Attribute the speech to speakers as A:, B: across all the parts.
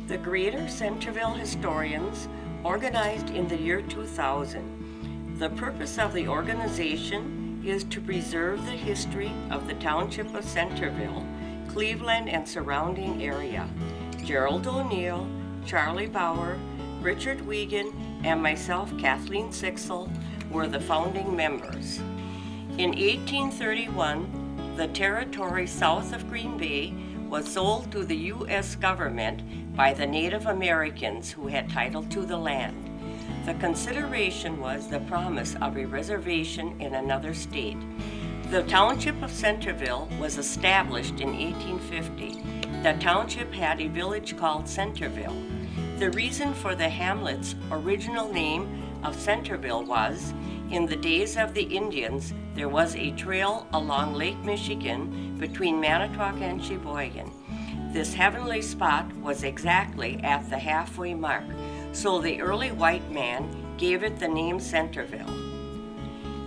A: The Greater Centerville Historians organized in the year 2000. The purpose of the organization is to preserve the history of the Township of Centerville, Cleveland and surrounding area. Gerald O'Neill, Charlie Bauer, Richard Wiegand, and myself, Kathleen Sixel, were the founding members. In 1831, the territory south of Green Bay was sold to the U.S. government by the Native Americans who had title to the land. The consideration was the promise of a reservation in another state. The Township of Centerville was established in 1850. The township had a village called Centerville. The reason for the hamlet's original name of Centerville was, in the days of the Indians, there was a trail along Lake Michigan between Manitowoc and Sheboygan. This heavenly spot was exactly at the halfway mark, so the early white man gave it the name Centerville.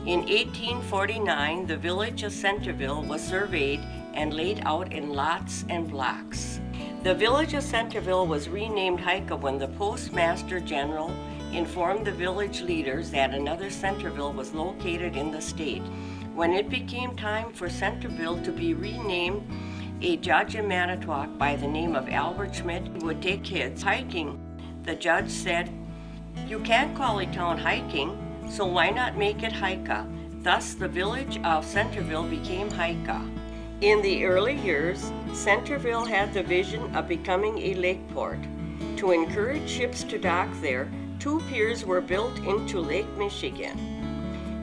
A: In 1849, the village of Centerville was surveyed and laid out in lots and blocks. The village of Centerville was renamed Hika when the Postmaster General informed the village leaders that another Centerville was located in the state. When it became time for Centerville to be renamed, a judge in Manitowoc by the name of Albert Schmidt would take kids hiking. The judge said, "You can't call a town hiking, so why not make it Hika?" Thus, the village of Centerville became Hika. In the early years, Centerville had the vision of becoming a lake port. To encourage ships to dock there, 2 piers were built into Lake Michigan.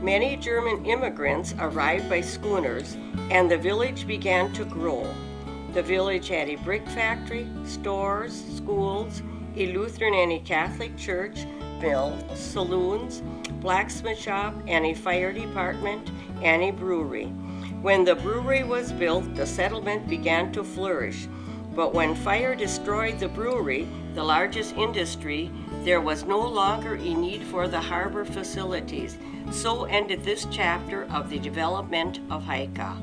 A: Many German immigrants arrived by schooners, and the village began to grow. The village had a brick factory, stores, schools, a Lutheran and a Catholic church, mills, saloons, blacksmith shop, and a fire department, and a brewery. When the brewery was built, the settlement began to flourish. But when fire destroyed the brewery, the largest industry, there was no longer a need for the harbor facilities. So ended this chapter of the development of Hika.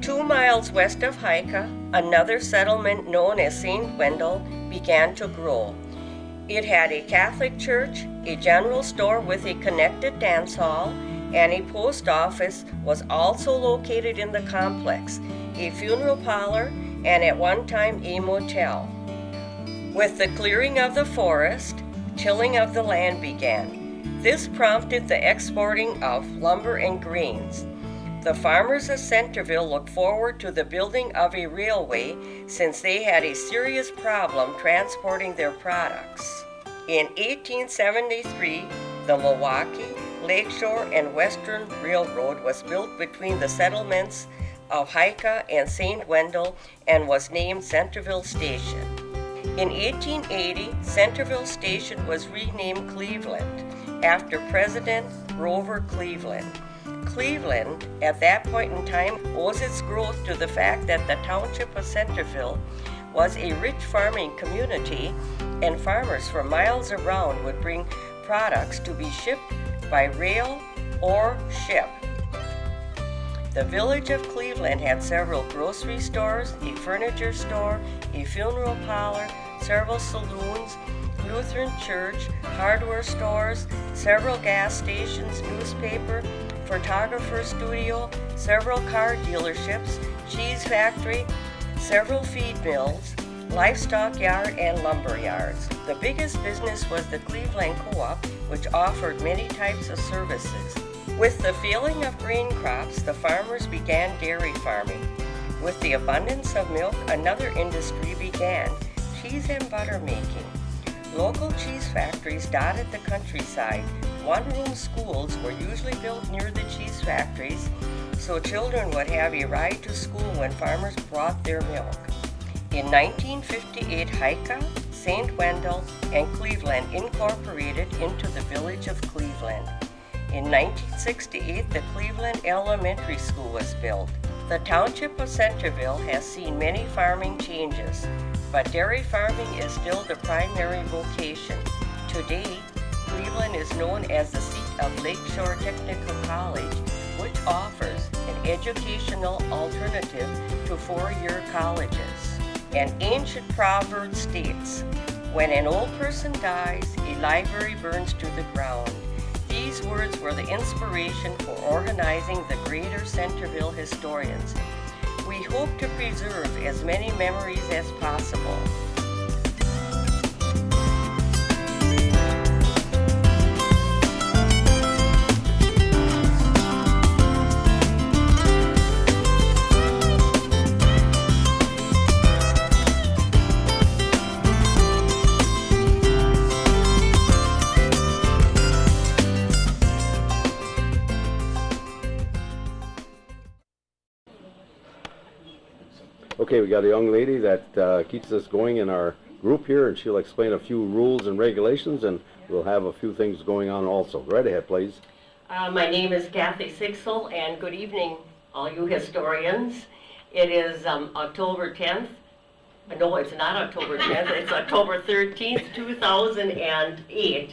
A: 2 miles west of Hika, another settlement known as St. Wendel began to grow. It had a Catholic church, a general store with a connected dance hall, and a post office was also located in the complex, a funeral parlor, and at one time a motel. With the clearing of the forest, tilling of the land began. This prompted the exporting of lumber and grains. The farmers of Centerville looked forward to the building of a railway since they had a serious problem transporting their products. In 1873, the Milwaukee, Lakeshore, and Western Railroad was built between the settlements of Hika and St. Wendel and was named Centerville Station. In 1880, Centerville Station was renamed Cleveland after President Grover Cleveland. Cleveland, at that point in time, owes its growth to the fact that the Township of Centerville was a rich farming community, and farmers from miles around would bring products to be shipped by rail or ship. The village of Cleveland had several grocery stores, a furniture store, a funeral parlor, several saloons, Lutheran church, hardware stores, several gas stations, newspaper, photographer studio, several car dealerships, cheese factory, several feed mills, livestock yard, and lumber yards. The biggest business was the Cleveland Co-op, which offered many types of services. With the failing of grain crops, the farmers began dairy farming. With the abundance of milk, another industry began, cheese and butter making. Local cheese factories dotted the countryside. One-room schools were usually built near the cheese factories, so children would have a ride to school when farmers brought their milk. In 1958, Hika, St. Wendel, and Cleveland incorporated into the village of Cleveland. In 1968, the Cleveland Elementary School was built. The Township of Centerville has seen many farming changes, but dairy farming is still the primary vocation. Today, Cleveland is known as the seat of Lakeshore Technical College, which offers an educational alternative to 4-year colleges. An ancient proverb states, When an old person dies, a library burns to the ground. These words were the inspiration for organizing the Greater Centerville Historians. We hope to preserve as many memories as possible.
B: Okay, we got a young lady that keeps us going in our group here, and she'll explain a few rules and regulations, and we'll have a few things going on also. Right ahead, please.
A: My name is Kathy Sixel, and good evening, all you historians. It is October 10th. No, it's not October 10th. It's October 13th, 2008.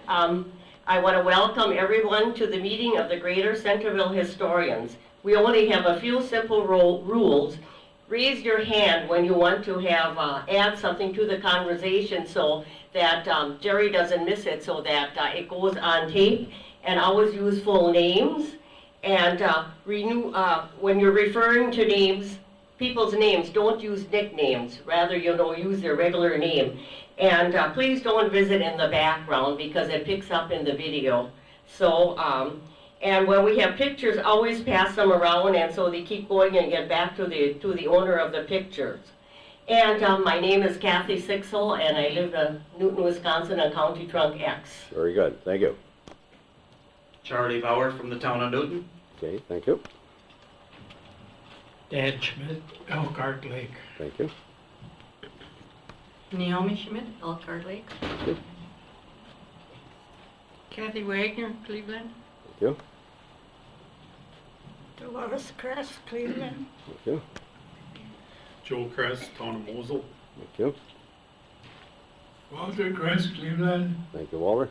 A: I want to welcome everyone to the meeting of the Greater Centerville Historians. We only have a few simple rules. Raise your hand when you want to have add something to the conversation so that Jerry doesn't miss it, so that it goes on tape. And always use full names. And when you're referring to names, people's names, don't use nicknames. Rather, use their regular name. And please don't visit in the background because it picks up in the video. So. And when we have pictures, always pass them around, and so they keep going and get back to the owner of the pictures. And my name is Kathy Sixel, and I live in Newton, Wisconsin, on County Trunk X.
B: Very good, thank you.
C: Charlie Bauer from the town of Newton.
B: Okay, thank you.
D: Dan Schmidt, Elkhart Lake.
B: Thank you.
E: Naomi Schmidt, Elkhart Lake.
B: Thank you.
E: Kathy Wagner, Cleveland.
B: Thank you.
E: Dolores Kress, Cleveland.
B: Thank you.
D: Joe Kress, Town of Mosel.
B: Thank you.
D: Walter Kress, Cleveland.
B: Thank you, Walter.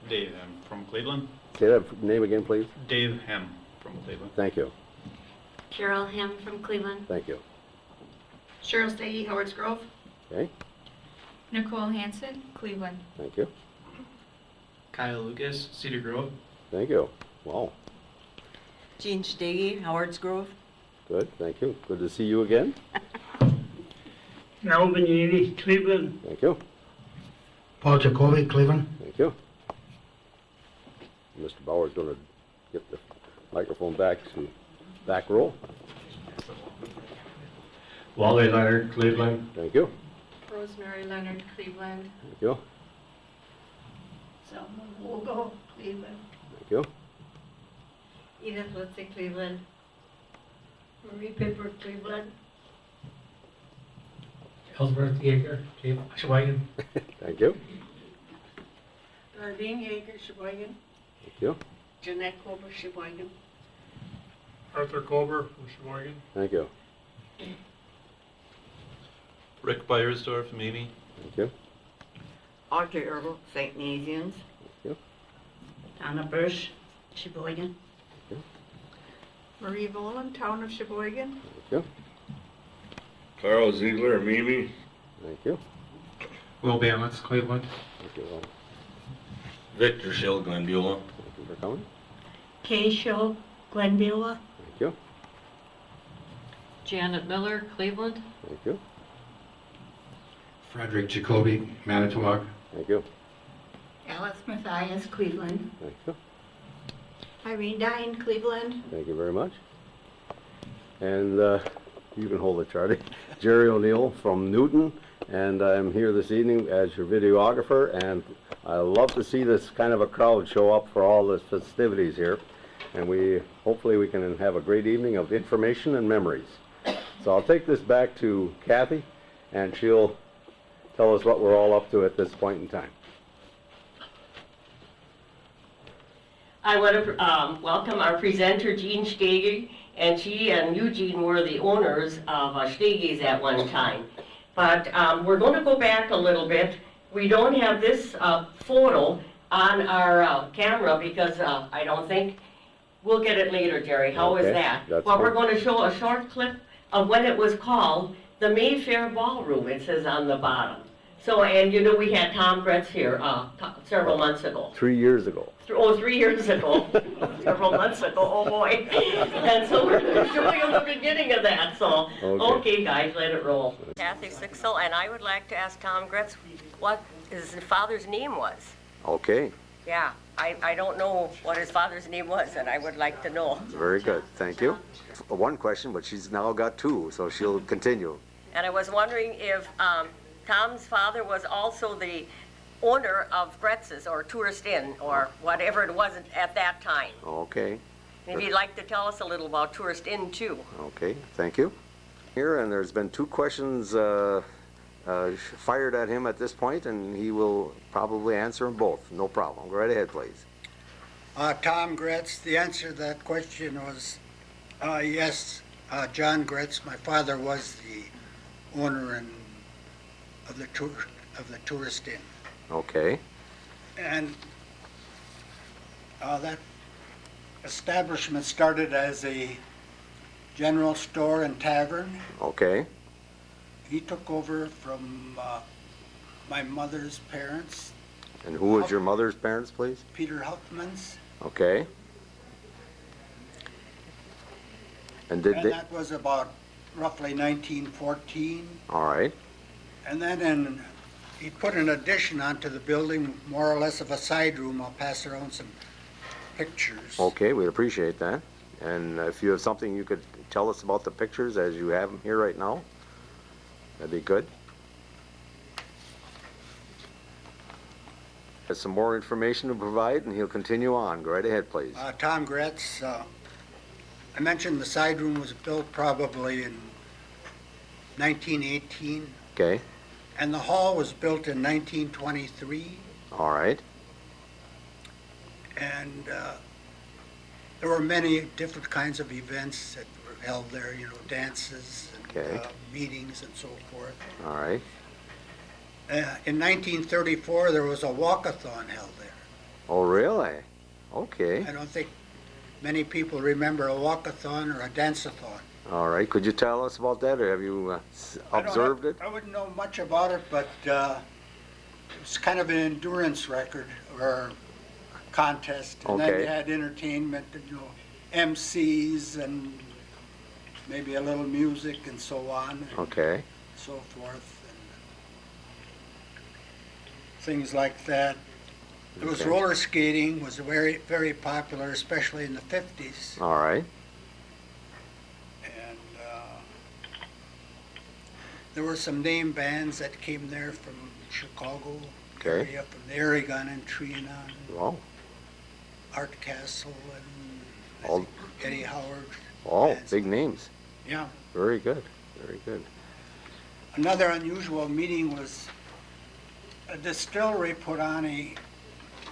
F: Dave Hem from Cleveland.
B: Say that name again, please.
F: Dave Hem from Cleveland.
B: Thank you.
E: Carol Hem from Cleveland.
B: Thank you.
E: Cheryl Steggy, Howard's Grove.
B: Okay,
G: Nicole Hansen, Cleveland.
B: thank you.
C: Kyle Lucas, Cedar Grove.
B: Thank you. Wow,
E: Jean Steggy, Howard's Grove.
B: good, thank you. Good to see you again.
D: Alvin Yaney, Cleveland.
B: Thank you.
D: Paul Jacoby, Cleveland.
B: Thank you. Mr. Bauer's going to get the microphone back to back row.
D: Wally Leonard, Cleveland.
B: Thank you.
G: Rosemary Leonard, Cleveland.
B: Thank you.
E: Selma Wogo, Cleveland.
B: Thank you.
E: Edith Litzy, Cleveland. Marie Pipper, Cleveland.
D: Ellsworth Yeager, Sheboygan.
B: Thank you.
E: Darlene Yeager, Sheboygan.
B: Thank you.
E: Jeanette Kober, Sheboygan.
D: Arthur Kober from Sheboygan.
B: Thank you.
F: Rick Byersdorf, Mimi.
B: Thank you.
E: Audrey Earl, St. Nazians.
B: Thank you.
E: Donna Bush, Sheboygan.
B: Thank
E: Marie Volan, Town of Sheboygan.
B: you.
H: Carl Ziegler, Mimi.
B: Thank you.
D: Will Balance, Cleveland.
B: Thank you all.
H: Victor Schill, Glenbeulah.
B: Thank you for coming.
E: Kay Show, Glenbeulah.
B: Thank you.
E: Janet Miller, Cleveland.
B: Thank you.
D: Frederick Jacoby, Manitowoc.
B: Thank you.
G: Alice Mathias, Cleveland.
B: Thank you.
E: Irene Dine, Cleveland.
B: Thank you very much. And you can hold it, Charlie. Jerry O'Neill from Newton, and I'm here this evening as your videographer, and I love to see this kind of a crowd show up for all the festivities here, and hopefully we can have a great evening of information and memories. So I'll take this back to Kathy, and she'll tell us what we're all up to at this point in time.
A: I want to welcome our presenter, Jean Steggy, and she and Eugene were the owners of Steggy's at one time. But we're going to go back a little bit. We don't have this photo on our camera because I don't think we'll get it later, Jerry. How is
B: Okay,
A: that?
B: that's
A: But
B: fine.
A: we're going to show a short clip of when it was called the Mayfair Ballroom, it says on the bottom. So, and you know, we had Tom Gretz here, several months ago.
B: 3 years ago.
A: 3 years ago, several months ago, oh boy. And so we're showing them the beginning of that, so, okay guys, let it roll. Kathy Sixel, and I would like to ask Tom Gretz what his father's name was.
B: Okay,
A: Yeah, I don't know what his father's name was, and I would like to know.
B: very good, thank you. One question, but she's now got two, so she'll continue.
A: And I was wondering if Tom's father was also the owner of Gretz's or Tourist Inn or whatever it was at that time.
B: Okay,
A: Maybe you'd like to tell us a little about Tourist Inn too.
B: okay, thank you. Here, and there's been two questions fired at him at this point, and he will probably answer them both. No problem. Go right ahead, please.
I: Tom Gretz, the answer to that question was yes, John Gretz, my father, was the owner of the Tourist Inn.
B: Okay,
I: And that establishment started as a general store and tavern.
B: okay,
I: He took over from my mother's parents,
B: and who was your mother's parents, please?
I: Peter Huffman's,
B: Okay. And did
I: and
B: they,
I: that was about roughly 1914.
B: all right,
I: And then he put an addition onto the building, more or less of a side room. I'll pass around some pictures.
B: okay, we'd appreciate that. And if you have something you could tell us about the pictures as you have them here right now, that'd be good. Has some more information to provide, and he'll continue on. Go right ahead, please.
I: Tom Gretz, I mentioned the side room was built probably in 1918,
B: Okay,
I: and the hall was built in 1923,
B: all right,
I: and there were many different kinds of events that were held there, you know, dances and
B: Okay.
I: meetings and so forth.
B: all right,
I: In 1934, there was a walkathon held there.
B: oh, really? Okay,
I: I don't think many people remember a walkathon or a dance-a-thon.
B: all right, could you tell us about that, or have you observed it?
I: I wouldn't know much about it, but it's kind of an endurance record or contest. And then
B: Okay.
I: you had entertainment, you know, MCs and maybe a little music and so on, and
B: Okay,
I: so forth, and things like that. There was
B: Okay.
I: roller skating was very, very popular, especially in the 50s.
B: all right,
I: And there were some name bands that came there from Chicago
B: Okay.
I: area, from the Aragon and Trianon,
B: well,
I: Art Castle, and I
B: All-
I: think Eddie Howard.
B: oh,
I: bands.
B: big names,
I: Yeah.
B: very good, very good.
I: Another unusual meeting was a distillery put on a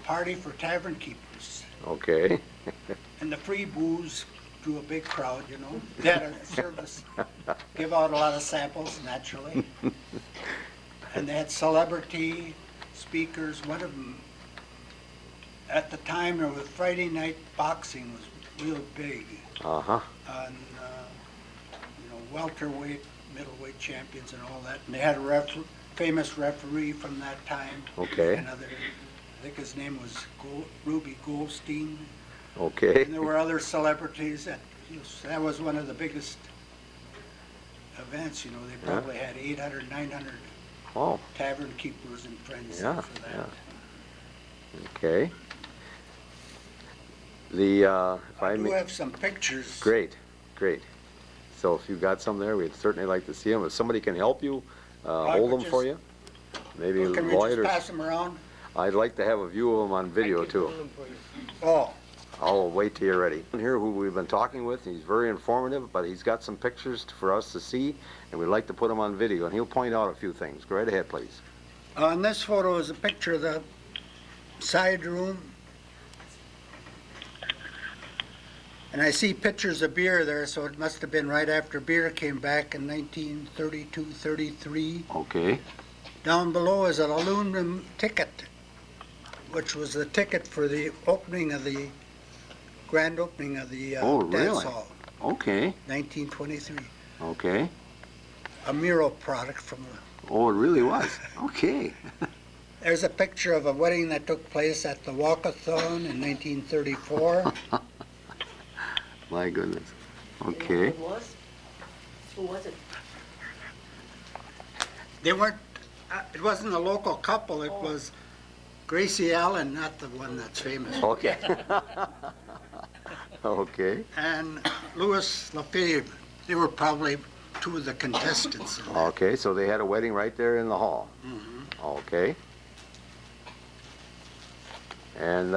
I: party for tavern keepers,
B: Okay,
I: and the free booze drew a big crowd, you know. They had a service, give out a lot of samples, naturally. And they had celebrity speakers. One of them, at the time, there was Friday night boxing was real big.
B: uh-huh,
I: On, you know, welterweight, middleweight champions and all that. And they had a famous referee from that time.
B: Okay.
I: Another, I think his name was Ruby Goldstein.
B: okay,
I: And there were other celebrities. That was one of the biggest events, you know. They
B: Yeah.
I: probably had 800, 900
B: oh,
I: tavern keepers and friends
B: Yeah,
I: for that.
B: okay. The, if
I: I
B: I
I: do
B: may,
I: have some pictures.
B: great, great. So if you've got some there, we'd certainly like to see them. If somebody can help you,
I: I
B: hold
I: could
B: them for
I: just-
B: you, maybe
I: Can we
B: Lloyd
I: just
B: or,
I: pass them around?
B: I'd like to have a view of them on video too.
I: Oh,
B: I'll wait till you're ready. Here who we've been talking with, he's very informative, but he's got some pictures for us to see, and we'd like to put them on video, and he'll point out a few things. Go right ahead, please.
I: on this photo is a picture of the side room. And I see pictures of beer there, so it must have been right after beer came back in 1932, 33.
B: Okay.
I: Down below is an aluminum ticket, which was the ticket for the opening of the, grand opening of the
B: Oh,
I: dance
B: really?
I: hall,
B: Okay,
I: 1923.
B: okay,
I: A mural product from
B: Oh, it really was. Okay.
I: There's a picture of a wedding that took place at the Walkathon in 1934.
B: My goodness. Okay.
A: Who was? Who was it?
I: They weren't, it wasn't a local couple, it was Gracie Allen, not the one that's famous,
B: Okay. Okay.
I: and Louis Lefebvre. They were probably two of the contestants in that.
B: Okay, so they had a wedding right there in the hall. Okay. And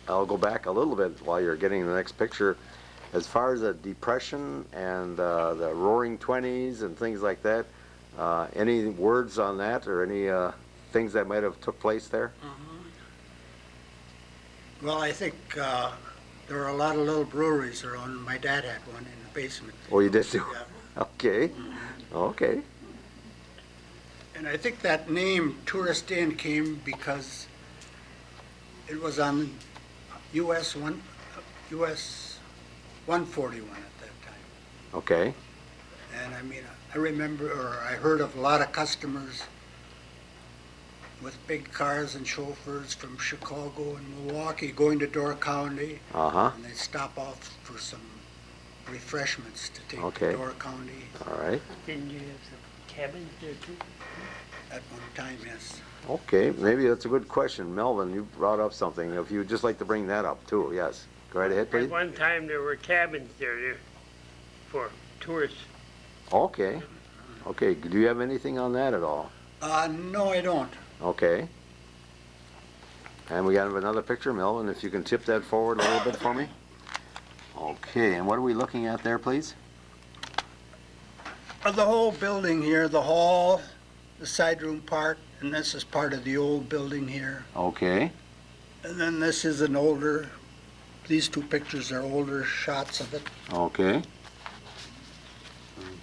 B: I'll go back a little bit while you're getting the next picture. As far as the Depression and the Roaring Twenties and things like that, any words on that or any things that might have took place there?
I: Well, I think there were a lot of little breweries around. My dad had one in the basement.
B: Oh, you did too?
I: Yeah.
B: Okay. Okay.
I: And I think that name, Tourist Inn, came because it was on US 141 at that time.
B: Okay.
I: And I mean, I remember, or I heard of a lot of customers with big cars and chauffeurs from Chicago and Milwaukee going to Door County.
B: Uh-huh.
I: And they stop off for some refreshments to take
B: Okay.
I: to Door County
B: All right.
A: Didn't you have some cabins there too?
I: at one time, yes.
B: Okay, maybe that's a good question. Melvin, you brought up something. If you'd just like to bring that up too, yes. Go right ahead, please.
J: At one time, there were cabins there for tourists.
B: Okay. Okay, do you have anything on that at all?
I: No, I don't.
B: Okay. And we got another picture, Melvin, if you can tip that forward a little bit for me. Okay, and what are we looking at there, please?
I: The whole building here, the hall, the side room part, and this is part of the old building here.
B: Okay.
I: And then this is an older, these two pictures are older shots of it.
B: Okay.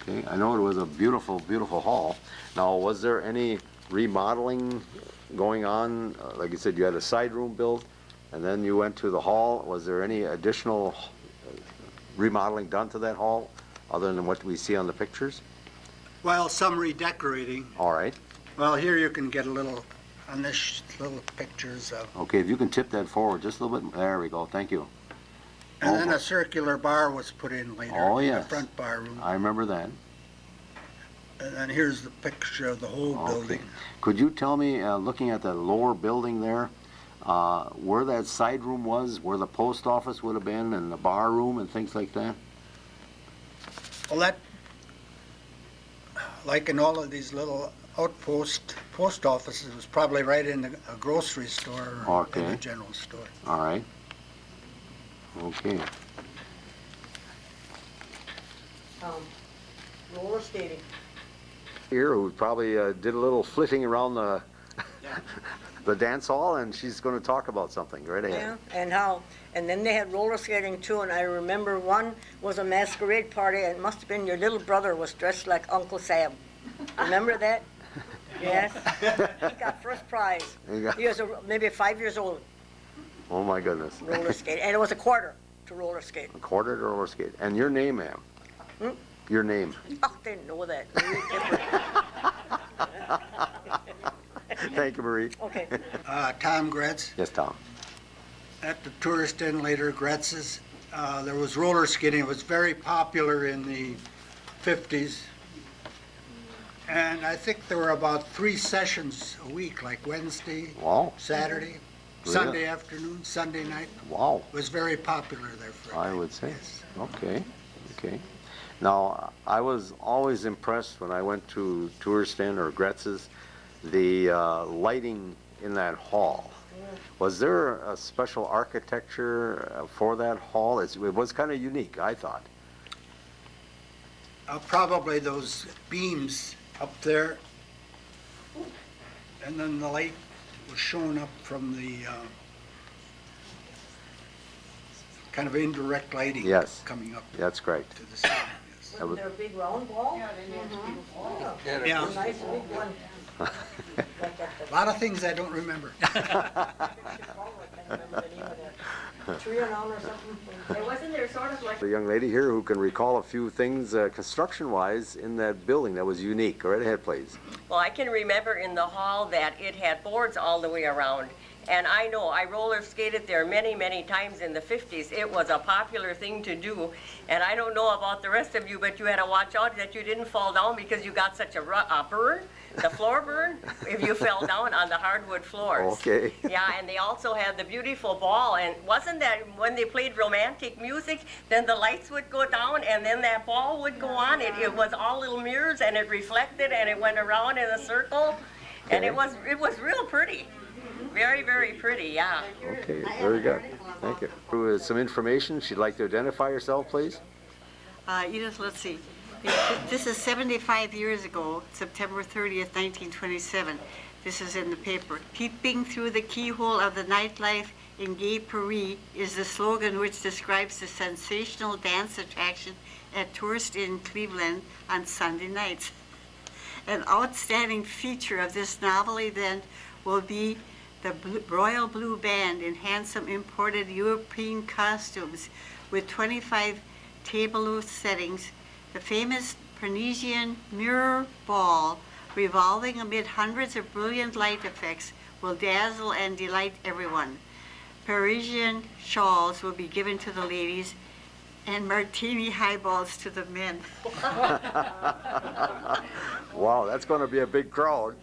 B: Okay, I know it was a beautiful, beautiful hall. Now, was there any remodeling going on? Like you said, you had a side room built, and then you went to the hall. Was there any additional remodeling done to that hall, other than what we see on the pictures?
I: Well, some redecorating.
B: All right.
I: Well, here you can get a little, on this little pictures of,
B: Okay, if you can tip that forward just a little bit. There we go, thank you.
I: and then a circular bar was put in later.
B: Oh,
I: in
B: yes.
I: the front bar room.
B: I remember that.
I: And then here's the picture of the whole
B: Okay.
I: building.
B: Could you tell me, looking at the lower building there, where that side room was, where the post office would have been, and the bar room and things like that?
I: Well, that, like in all of these little post offices, was probably right in a grocery store or in
B: Okay.
I: a general store.
B: All right. Okay.
A: Roller skating.
B: Here, who probably did a little flitting around the the dance hall, and she's going to talk about something. Right ahead.
A: Yeah, and then they had roller skating too, and I remember one was a masquerade party, and it must have been your little brother was dressed like Uncle Sam. Remember that? Yes. He got first prize. He was maybe 5 years old,
B: Oh my goodness.
A: roller skate, and it was a quarter to roller skate.
B: A quarter to roller skate. And your name, ma'am?
A: Hmm?
B: Your name?
A: Oh, didn't know that.
B: Thank you, Marie.
A: Okay.
I: Tom Gretz.
B: Yes, Tom.
I: At the Tourist Inn, later Gretz's, there was roller skating. It was very popular in the 50s. And I think there were about 3 sessions a week, like Wednesday,
B: Wow.
I: Saturday,
B: Really?
I: Sunday afternoon, Sunday night.
B: Wow.
I: It was very popular there for a
B: I
I: night.
B: would say.
I: Yes.
B: Okay. Okay. Now, I was always impressed when I went to Tourist Inn or Gretz's, the lighting in that hall. Was there a special architecture for that hall? It was kind of unique, I thought.
I: Probably those beams up there. And then the light was showing up from the kind of indirect lighting.
B: Yes.
I: Coming up
B: That's correct.
I: to the ceiling. Yes.
B: That was-
A: Wasn't there a big round ball? Yeah,
I: Yeah.
A: a nice big one.
I: A lot of things I don't remember.
A: Trianon or something.
G: Wasn't there sort of like
B: The young lady here who can recall a few things construction-wise in that building that was unique. Go right ahead, please.
A: Well, I can remember in the hall that it had boards all the way around. And I know I roller skated there many, many times in the 50s. It was a popular thing to do. And I don't know about the rest of you, but you had to watch out that you didn't fall down because you got such a burn, the floor burn, if you fell down on the hardwood floors.
B: Okay.
A: Yeah, and they also had the beautiful ball. And wasn't that when they played romantic music, then the lights would go down and then that ball would go on. It was all little mirrors and it reflected and it went around in a circle. And it was real pretty. Very, very pretty, yeah.
B: Okay, very good. Thank you. With some information, she'd like to identify herself, please.
K: Edith, let's see. This is 75 years ago, September 30th, 1927. This is in the paper. Peeping through the keyhole of the nightlife in Gay Paris is the slogan which describes the sensational dance attraction at Tourist Inn, Cleveland on Sunday nights. An outstanding feature of this novel event will be the Royal Blue Band in handsome imported European costumes with 25 tableau settings. The famous Parisian mirror ball, revolving amid hundreds of brilliant light effects, will dazzle and delight everyone. Parisian shawls will be given to the ladies and martini highballs to the men.
B: Wow, that's going to be a big crowd.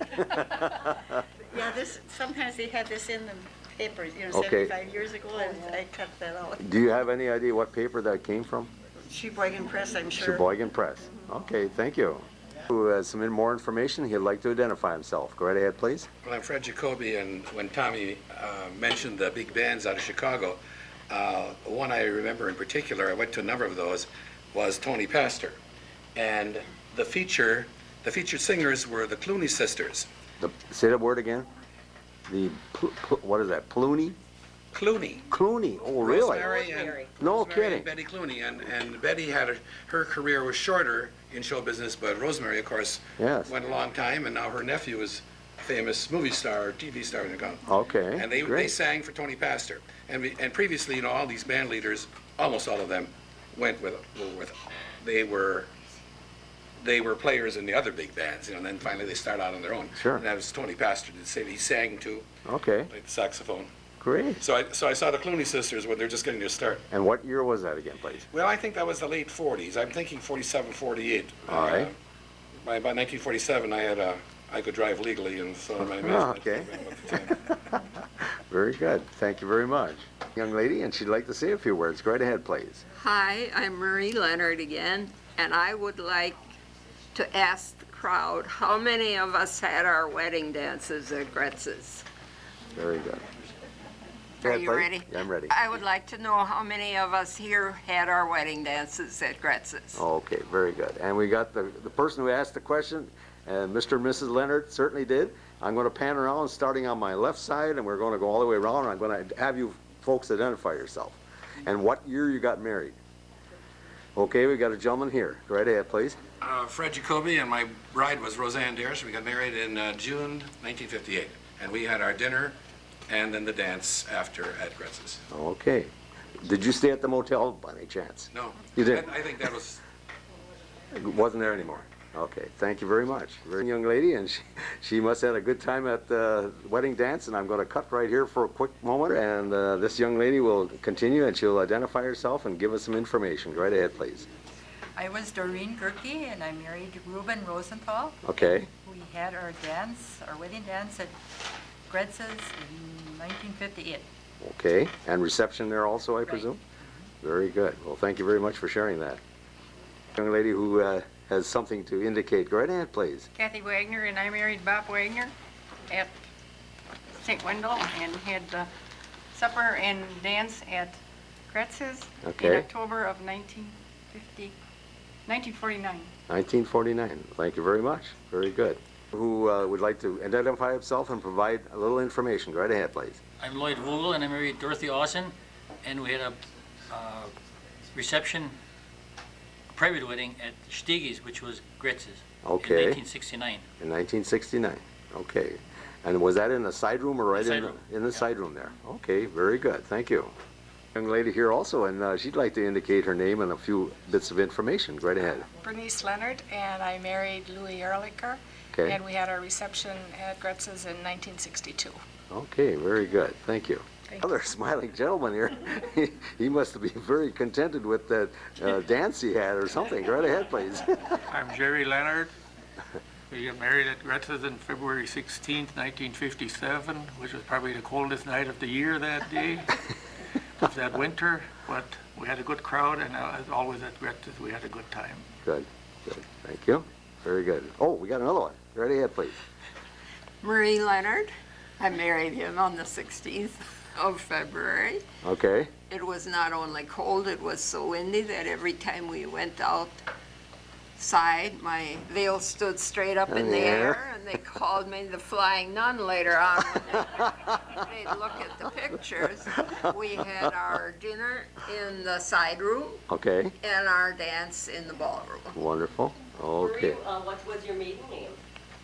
K: Yeah, sometimes they had this in the papers,
B: Okay.
K: 75 years ago, and I cut that out.
B: Do you have any idea what paper that came from?
K: Sheboygan Press, I'm sure.
B: Sheboygan Press. Okay, thank you. Who has some more information? He'd like to identify himself. Go right ahead, please.
L: Well, I'm Fred Jacoby, and when Tommy mentioned the big bands out of Chicago, one I remember in particular, I went to a number of those, was Tony Pastor. And the featured singers were the Clooney sisters.
B: Say that word again. What is that? Clooney?
L: Clooney.
B: Clooney. Oh, really?
L: Rosemary.
B: No
L: Rosemary
B: kidding.
L: and Betty Clooney, and Betty had her career was shorter in show business, but Rosemary, of course,
B: Yes.
L: went a long time, and now her nephew is a famous movie star, TV star.
B: Okay.
L: And they sang for Tony Pastor, and previously, all these band leaders, almost all of them, went with they were players in the other big bands, and then finally they start out on their own.
B: Sure.
L: And that was Tony Pastor that said he sang too,
B: Okay.
L: played the saxophone.
B: Great.
L: So I saw the Clooney sisters when they're just getting their start.
B: And what year was that again, please?
L: Well, I think that was the late 40s. I'm thinking 47, 48.
B: All right.
L: By 1947, I could drive legally, and so I imagine
B: Okay. Very good. Thank you very much. Young lady, and she'd like to say a few words. Go right ahead, please.
M: Hi, I'm Marie Leonard again, and I would like to ask the crowd how many of us had our wedding dances at Gretz's.
B: Very good. Go
M: Are
B: ahead,
M: you
B: please.
M: ready?
B: Yeah, I'm ready.
M: I would like to know how many of us here had our wedding dances at Gretz's.
B: Okay, very good. And we got the person who asked the question, and Mr. and Mrs. Leonard certainly did. I'm going to pan around starting on my left side, and we're going to go all the way around, and I'm going to have you folks identify yourself and what year you got married. Okay, we got a gentleman here. Go right ahead, please.
L: Fred Jacoby, and my bride was Roseanne Darsh. We got married in June 1958, and we had our dinner and then the dance after at Gretz's.
B: Okay. Did you stay at the motel by any chance?
L: No.
B: You didn't?
L: I think that was...
B: Wasn't there anymore. Okay, thank you very much. Very young lady, and she must have had a good time at the wedding dance, and I'm going to cut right here for a quick moment, and this young lady will continue, and she'll identify herself and give us some information. Go right ahead, please.
N: I was Doreen Gerke, and I married Reuben Rosenthal.
B: Okay.
N: We had our wedding dance at Gretz's in 1958.
B: Okay, and reception there also, I presume? Very good. Well, thank you very much for sharing that. Young lady who has something to indicate. Go right ahead, please.
E: Kathy Wagner, and I married Bob Wagner at St. Wendel and had the supper and dance at Gretz's in October of 1949.
B: 1949. Thank you very much. Very good. Who would like to identify himself and provide a little information? Go right ahead, please.
O: I'm Lloyd Vogel, and I married Dorothy Austin, and we had a reception, a private wedding at Steggy's, which was Gretz's,
B: Okay.
O: in 1969.
B: In 1969. Okay. And was that in the side room or right in the side room there? Okay, very good. Thank you. Young lady here also, and she'd like to indicate her name and a few bits of information. Right ahead.
P: Bernice Leonard, and I married Louis Ehrlicher,
B: Okay.
P: and we had our reception at Gretz's in 1962.
B: Okay, very good. Thank you.
P: Thank you.
B: Another smiling gentleman here. He must be very contented with that dance he had or something. Right ahead, please.
D: I'm Jerry Leonard. We got married at Gretz's on February 16th, 1957, which was probably the coldest night of the year that day. Of that winter, but we had a good crowd, and as always at Gretz's, we had a good time.
B: Good, good. Thank you. Very good. Oh, we got another one. Right ahead, please.
M: Marie Leonard. I married him on the 16th of February.
B: Okay.
M: It was not only cold, it was so windy that every time we went outside, my veil stood straight up in the air, and they called me the Flying Nun later on when they'd look at the pictures. We had our dinner in the side room.
B: Okay.
M: And our dance in the ballroom.
B: Wonderful. Okay.
A: What was your maiden name?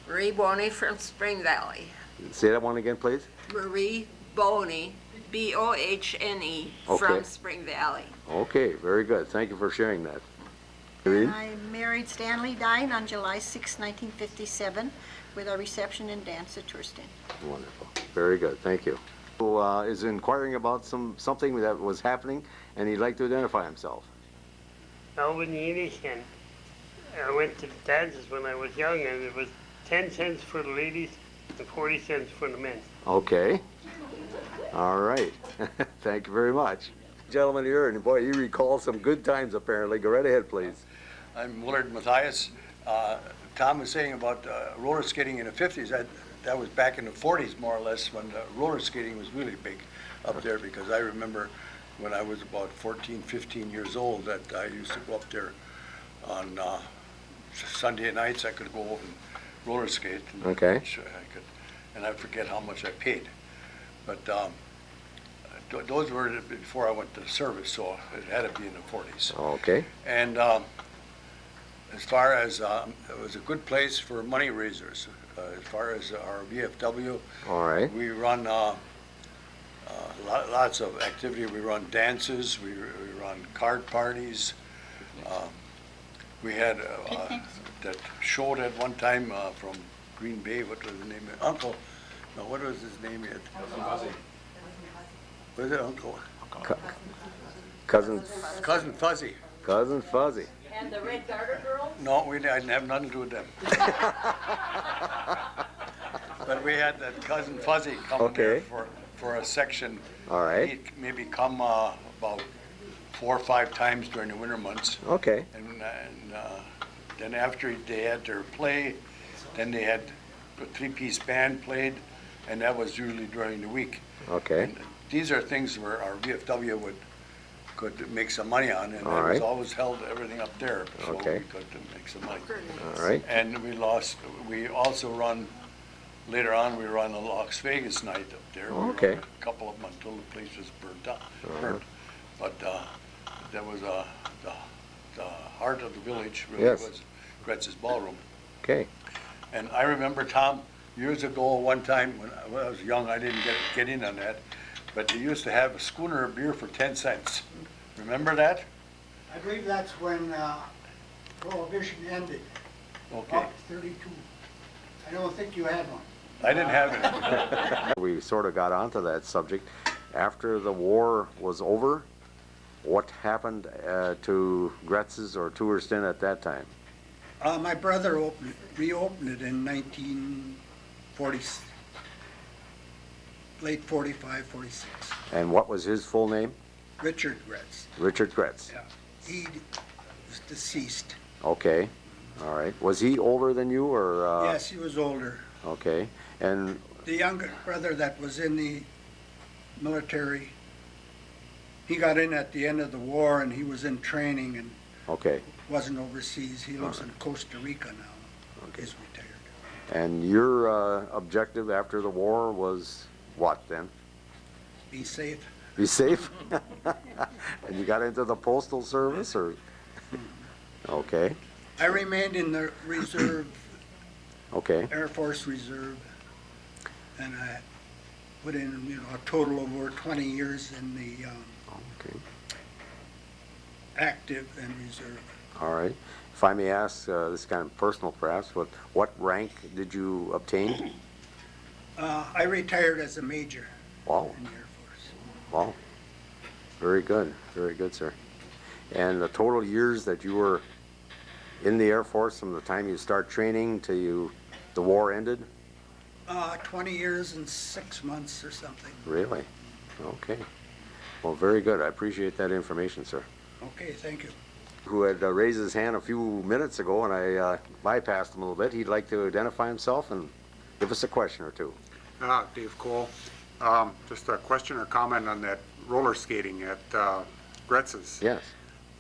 M: Marie Boney from Spring Valley.
B: Say that one again, please.
M: Marie Boney, B-O-H-N-E,
B: Okay.
M: from Spring Valley.
B: Okay, very good. Thank you for sharing that.
Q: And I married Stanley Dine on July 6, 1957, with a reception and dance at Turston.
B: Wonderful. Very good. Thank you. Who is inquiring about something that was happening, and he'd like to identify himself.
J: Alvin Yiddish, and I went to the dances when I was young, and it was 10 cents for the ladies and 40 cents for the men.
B: Okay. All right. Thank you very much. Gentleman here, and boy, you recall some good times apparently. Go right ahead, please.
R: I'm Willard Matthias. Tom was saying about roller skating in the 50s. That was back in the 40s, more or less, when roller skating was really big up there, because I remember when I was about 14, 15 years old that I used to go up there on Sunday nights. I could go over and roller skate. And
B: Okay.
R: And I forget how much I paid. But those were before I went to service, so it had to be in the 40s.
B: Okay.
R: And as far as it was a good place for money raisers. As far as our VFW,
B: all right,
R: we run lots of activity. We run dances. We run card parties. We had that showed at one time from Green Bay. What was the name? Uncle. No, what was his name yet? Cousin Fuzzy. Was it Uncle?
B: Cousin
R: Fuzzy.
B: Cousin Fuzzy.
A: And the Red Garter Girls?
R: No, I didn't have nothing to do with them. But we had that Cousin Fuzzy come there for a section.
B: All right.
R: He'd maybe come about 4 or 5 times during the winter months.
B: Okay.
R: And then after they had their play, then they had a 3-piece band played, and that was usually during the week.
B: Okay.
R: And these are things where our VFW could make some money on, and
B: All
R: it was
B: right.
R: always held everything up there, so
B: Okay.
R: we could make some money.
B: All right.
R: And we also run, later on, we run a Las Vegas night up there. We
B: Okay.
R: run a couple of them until the place was burnt. But that was the heart of the village, really.
B: Yes.
R: Was Gretz's Ballroom.
B: Okay.
R: And I remember, Tom, years ago, one time when I was young, I didn't get in on that, but they used to have a schooner of beer for 10 cents. Remember that?
I: I believe that's when Prohibition ended.
R: Okay.
I: About 32. I don't think you had one.
R: I didn't have it.
B: We sort of got onto that subject. After the war was over, what happened to Gretz's or Tourston at that time?
I: My brother reopened it in 1940, late 45, 46.
B: And what was his full name?
I: Richard Gretz.
B: Richard Gretz.
I: Yeah. He was deceased.
B: Okay. All right. Was he older than you, or?
I: Yes, he was older.
B: Okay. And
I: The younger brother that was in the military, he got in at the end of the war, and he was in training and
B: okay.
I: wasn't overseas. He lives in Costa Rica now.
B: Okay.
I: He's retired.
B: And your objective after the war was what then?
I: Be safe.
B: Be safe? And you got into the postal service, or? Okay.
I: I remained in the reserve,
B: Okay.
I: Air Force Reserve, and I put in, a total of over 20 years in the
B: Okay.
I: Active and reserve.
B: All right. If I may ask, this is kind of personal perhaps, what rank did you obtain?
I: I retired as a major
B: Wow.
I: in the Air Force.
B: Wow. Very good, sir. And the total years that you were in the Air Force from the time you start training till the war ended?
I: 20 years and 6 months or something.
B: Really? Okay. Well, very good. I appreciate that information, sir.
I: Okay, thank you.
B: Who had raised his hand a few minutes ago, and I bypassed him a little bit. He'd like to identify himself and give us a question or two.
S: Dave Cole. Just a question or comment on that roller skating at Gretz's.
B: Yes.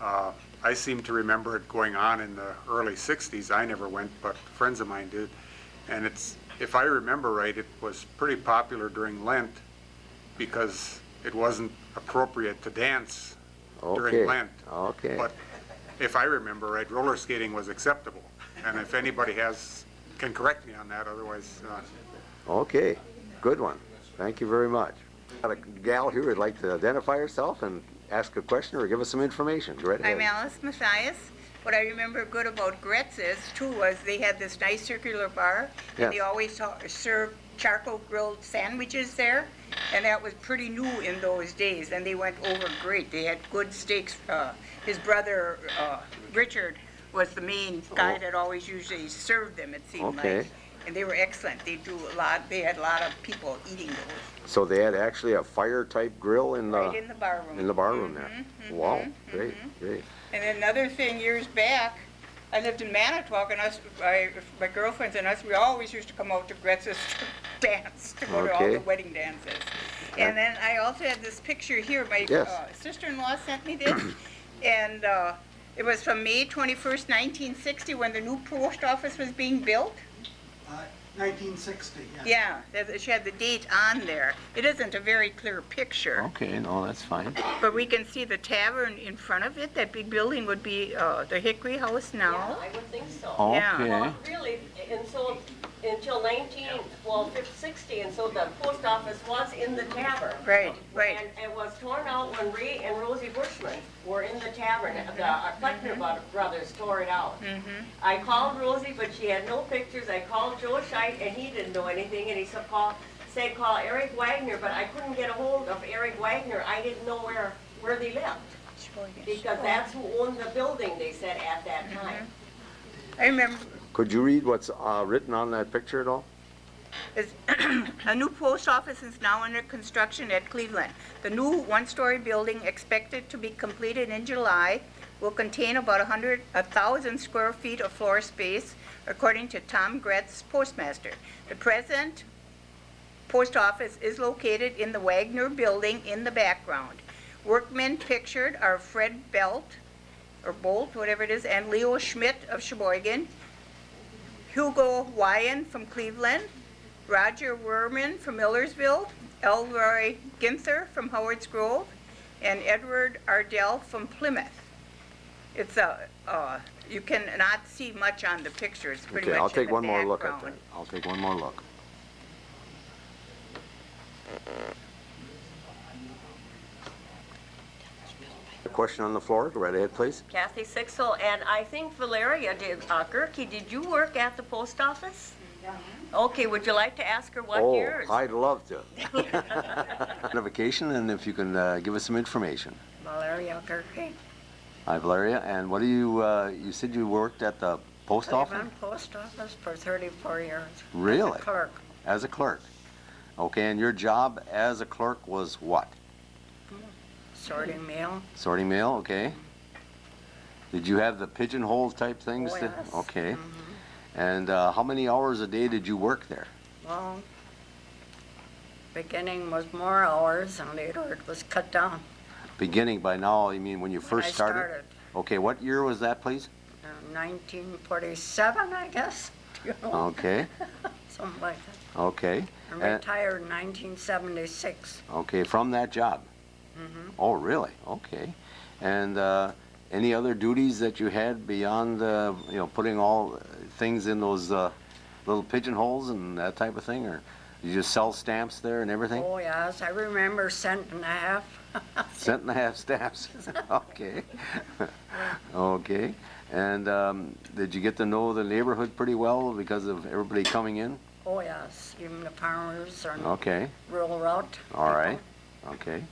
S: I seem to remember it going on in the early 60s. I never went, but friends of mine did. And if I remember right, it was pretty popular during Lent because it wasn't appropriate to dance during Lent.
B: Okay.
S: But if I remember right, roller skating was acceptable. And if anybody can correct me on that, otherwise.
B: Okay, good one. Thank you very much. Got a gal here who'd like to identify herself and ask a question or give us some information. Go right ahead.
T: I'm Alice Mathias. What I remember good about Gretz's too was they had this nice circular bar, and they always served charcoal grilled sandwiches there, and that was pretty new in those days, and they went over great. They had good steaks. His brother Richard was the main guy that always usually served them, it seemed like. And they were excellent. They had a lot of people eating those.
B: So they had actually a fire type grill in the
T: Right in the bar room.
B: In the bar room there. Wow, great.
T: And then another thing, years back, I lived in Manitowoc, and my girlfriends and us, we always used to come out to Gretz's to dance, to go to all the wedding dances. And then I also had this picture here. My sister-in-law sent me this, and it was from May 21st, 1960, when the new post office was being built.
I: 1960,
T: yeah. Yeah, she had the date on there. It isn't a very clear picture.
B: Okay, no, that's fine.
T: But we can see the tavern in front of it. That big building would be the Hickory House now.
A: Yeah, I would think so.
B: Okay.
T: Yeah.
A: Well, really, until 60, and so the post office was in the tavern.
T: Right.
A: And it was torn out when Ray and Rosie Bushman were in the tavern. The Kleckner brothers tore it out. I called Rosie, but she had no pictures. I called Joe Scheidt, and he didn't know anything, and he said call Eric Wagner, but I couldn't get a hold of Eric Wagner. I didn't know where they lived, because that's who owned the building, they said, at that time.
T: I remember.
B: Could you read what's written on that picture at all?
T: A new post office is now under construction at Cleveland. The new one-story building, expected to be completed in July, will contain about 1,000 square feet of floor space, according to Tom Gretz, postmaster. The present post office is located in the Wagner building in the background. Workmen pictured are Fred Bolt, whatever it is, and Leo Schmidt of Sheboygan, Hugo Wyan from Cleveland, Roger Werman from Millersville, Elroy Ginther from Howard's Grove, and Edward Ardell from Plymouth. It's you cannot see much on the pictures. Pretty much
B: I'll take one more look at
T: background.
B: that. I'll take one more look. A question on the floor. Go right ahead, please.
A: Kathy Sixel, and I think Valeria did. Gerke, did you work at the post office? Okay, would you like to ask her what years?
B: I'd love to. On vacation, and if you can give us some information.
E: Valeria Gerke.
B: Hi, Valeria. And what do you said you worked at the post office?
E: Cleveland Post Office for 34 years.
B: Really?
E: As a clerk.
B: As a clerk. Okay, and your job as a clerk was what?
E: Sorting mail.
B: Sorting mail, okay. Did you have the pigeonhole type things?
E: Oh, yes.
B: Okay. And how many hours a day did you work there?
E: Well, beginning was more hours, and later it was cut down.
B: Beginning by now, you mean when you first
E: I
B: started? Okay, what year was that, please?
E: 1947, I guess. You know?
B: Okay.
E: Something like that.
B: Okay.
E: I retired in 1976.
B: Okay, from that job? Oh, really? Okay. And any other duties that you had beyond, putting all things in those little pigeonholes and that type of thing? Or Did you sell stamps there and everything?
M: Oh, yes, I remember cent and a half.
B: Cent and a half stamps. Okay. Okay. And did you get to know the neighborhood pretty well because of everybody coming in?
M: Oh, yes, even the farmers and
B: Okay.
M: rural route.
B: All right. Okay.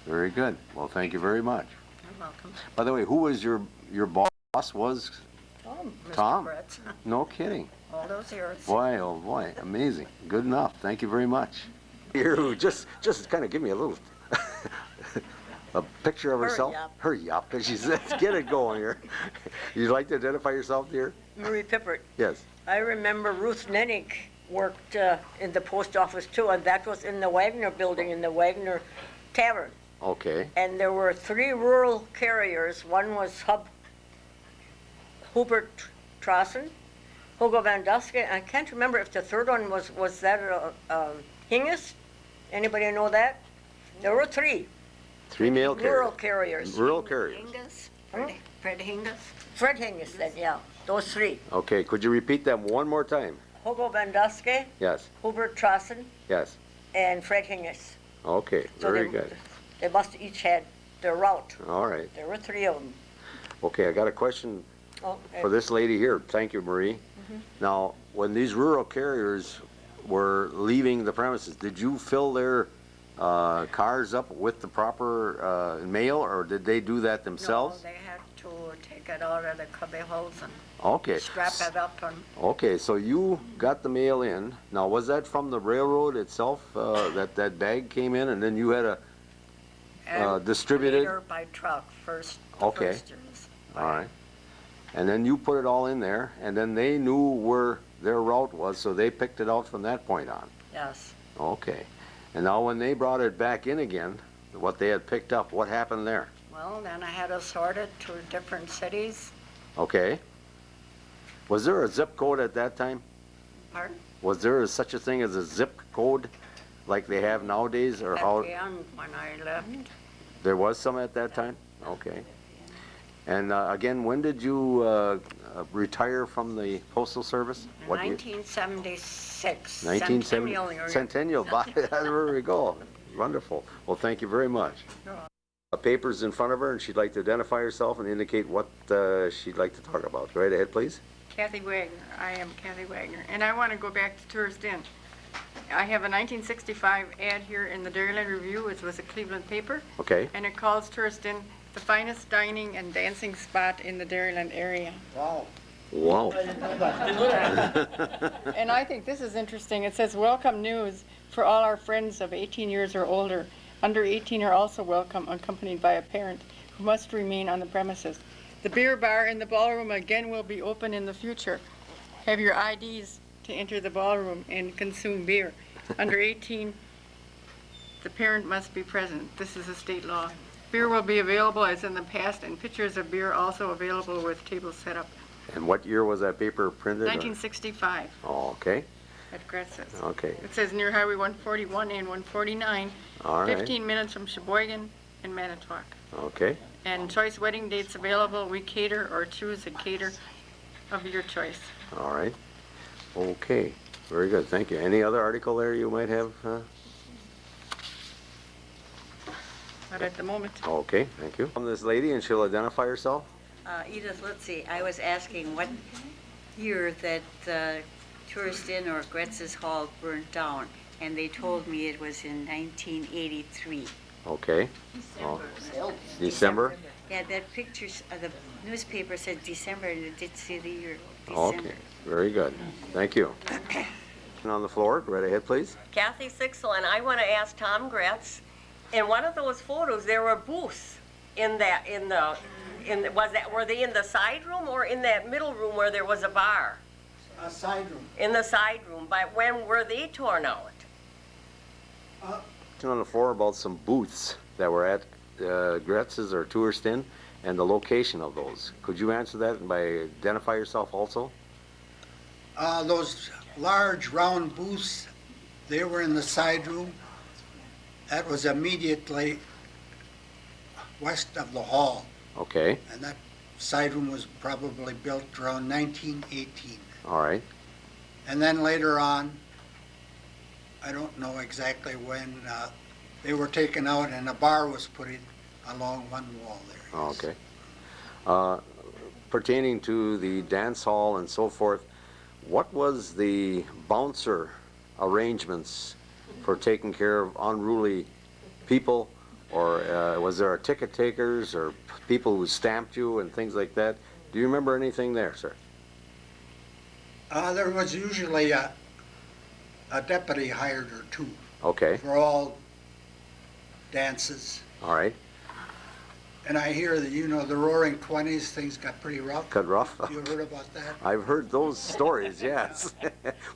B: Very good. Well, thank you very much.
M: You're welcome.
B: By the way, who was your boss? Was
M: Oh, Mr.
B: Tom?
M: Gretz.
B: No kidding.
M: All those years.
B: Boy, oh boy, amazing. Good enough. Thank you very much. You just kind of give me a little a picture of herself. Hurry up, and she says, "Get it going here." You'd like to identify yourself, dear?
A: Marie Pippert.
B: Yes.
A: I remember Ruth Nennick worked in the post office too, and that was in the Wagner building, in the Wagner Tavern.
B: Okay.
A: And there were 3 rural carriers. One was Hubert Trossen, Hugo Van Duske. I can't remember if the third one was that Hingis. Anybody know that? There were 3.
B: 3 mail carriers.
A: Rural carriers.
B: Rural carriers.
M: Hingus, Fred Hingus.
A: Fred Hingis then, yeah. Those 3.
B: Okay. Could you repeat them one more time?
A: Hugo Van Duske,
B: Yes.
A: Hubert Trossen,
B: Yes.
A: and Fred Hingis.
B: Okay.
A: So
B: Very good.
A: They must have each had their route.
B: All right.
A: There were 3 of them.
B: Okay. I got a question
A: Okay.
B: for this lady here. Thank you, Marie.
A: Mhm.
B: Now, when these rural carriers were leaving the premises, did you fill their cars up with the proper mail, or did they do that themselves?
M: No, they had to take it out of the cubby holes and
B: Okay.
M: strap it up and
B: Okay, so you got the mail in. Now, was that from the railroad itself, that bag came in, and then you had to distribute it?
M: later by truck first. the
B: Okay.
M: first years.
B: All right. And then you put it all in there, and then they knew where their route was, so they picked it out from that point on.
M: Yes.
B: Okay. And now when they brought it back in again, what they had picked up, what happened there?
M: Well, then I had to sort it to different cities.
B: Okay. Was there a zip code at that time?
M: Pardon?
B: Was there such a thing as a zip code like they have nowadays, or
M: At
B: how?
M: the end when I left.
B: There was some at that time? Okay. And again, when did you retire from the Postal Service?
M: In
B: What year?
M: 1976.
B: 1970.
M: Centennial year.
B: Centennial. There we go. Wonderful. Well, thank you very much. Papers in front of her, and she'd like to identify herself and indicate what she'd like to talk about. Go right ahead, please.
E: Kathy Wagner. I am Kathy Wagner. And I want to go back to Tourist Inn. I have a 1965 ad here in the Dairyland Review, which was a Cleveland paper.
B: Okay.
E: And it calls Tourist Inn the finest dining and dancing spot in the Dairyland area.
I: Wow.
B: Wow.
E: And I think this is interesting. It says, welcome news for all our friends of 18 years or older. Under 18 are also welcome, accompanied by a parent who must remain on the premises. The beer bar in the ballroom again will be open in the future. Have your IDs to enter the ballroom and consume beer. Under 18, the parent must be present. This is a state law. Beer will be available as in the past, and pitchers of beer also available with tables set up.
B: And what year was that paper printed?
E: 1965
B: Oh, okay.
E: at Gretz's.
B: Okay.
E: It says near Highway 141 and 149,
B: All right.
E: 15 minutes from Sheboygan and Manitowoc.
B: Okay.
E: And choice wedding dates available. We cater or choose a cater of your choice.
B: All right. Okay. Very good. Thank you. Any other article there you might have?
E: Not at the moment.
B: Okay. Thank you. From this lady, and she'll identify herself.
K: Edith, let's see, I was asking what year that Tourist Inn or Gretz's Hall burnt down, and they told me it was in 1983.
B: Okay. Oh. December?
K: Yeah, that picture, the newspaper said December, and it did say the year,
B: Okay.
K: December.
B: Very good. Thank you. And on the floor, go right ahead, please.
A: Kathy Sixel, and I want to ask Tom Gretz. In one of those photos, there were booths were they in the side room or in that middle room where there was a bar?
I: A side room.
A: In the side room. But when were they torn out?
B: On the floor about some booths that were at Gretz's or Tourist Inn and the location of those. Could you answer that by identify yourself also?
I: Those large round booths, they were in the side room. That was immediately west of the hall.
B: Okay.
I: And that side room was probably built around 1918.
B: All right.
I: And then later on, I don't know exactly when they were taken out and a bar was put in along one wall there.
B: Okay. Pertaining to the dance hall and so forth, what was the bouncer arrangements for taking care of unruly people? Or was there a ticket takers or people who stamped you and things like that? Do you remember anything there, sir?
I: There was usually a deputy hired or two.
B: Okay.
I: For all dances.
B: All right.
I: And I hear that, you know, the Roaring Twenties, things got pretty rough.
B: Got rough?
I: You heard about that?
B: I've heard those stories, yes.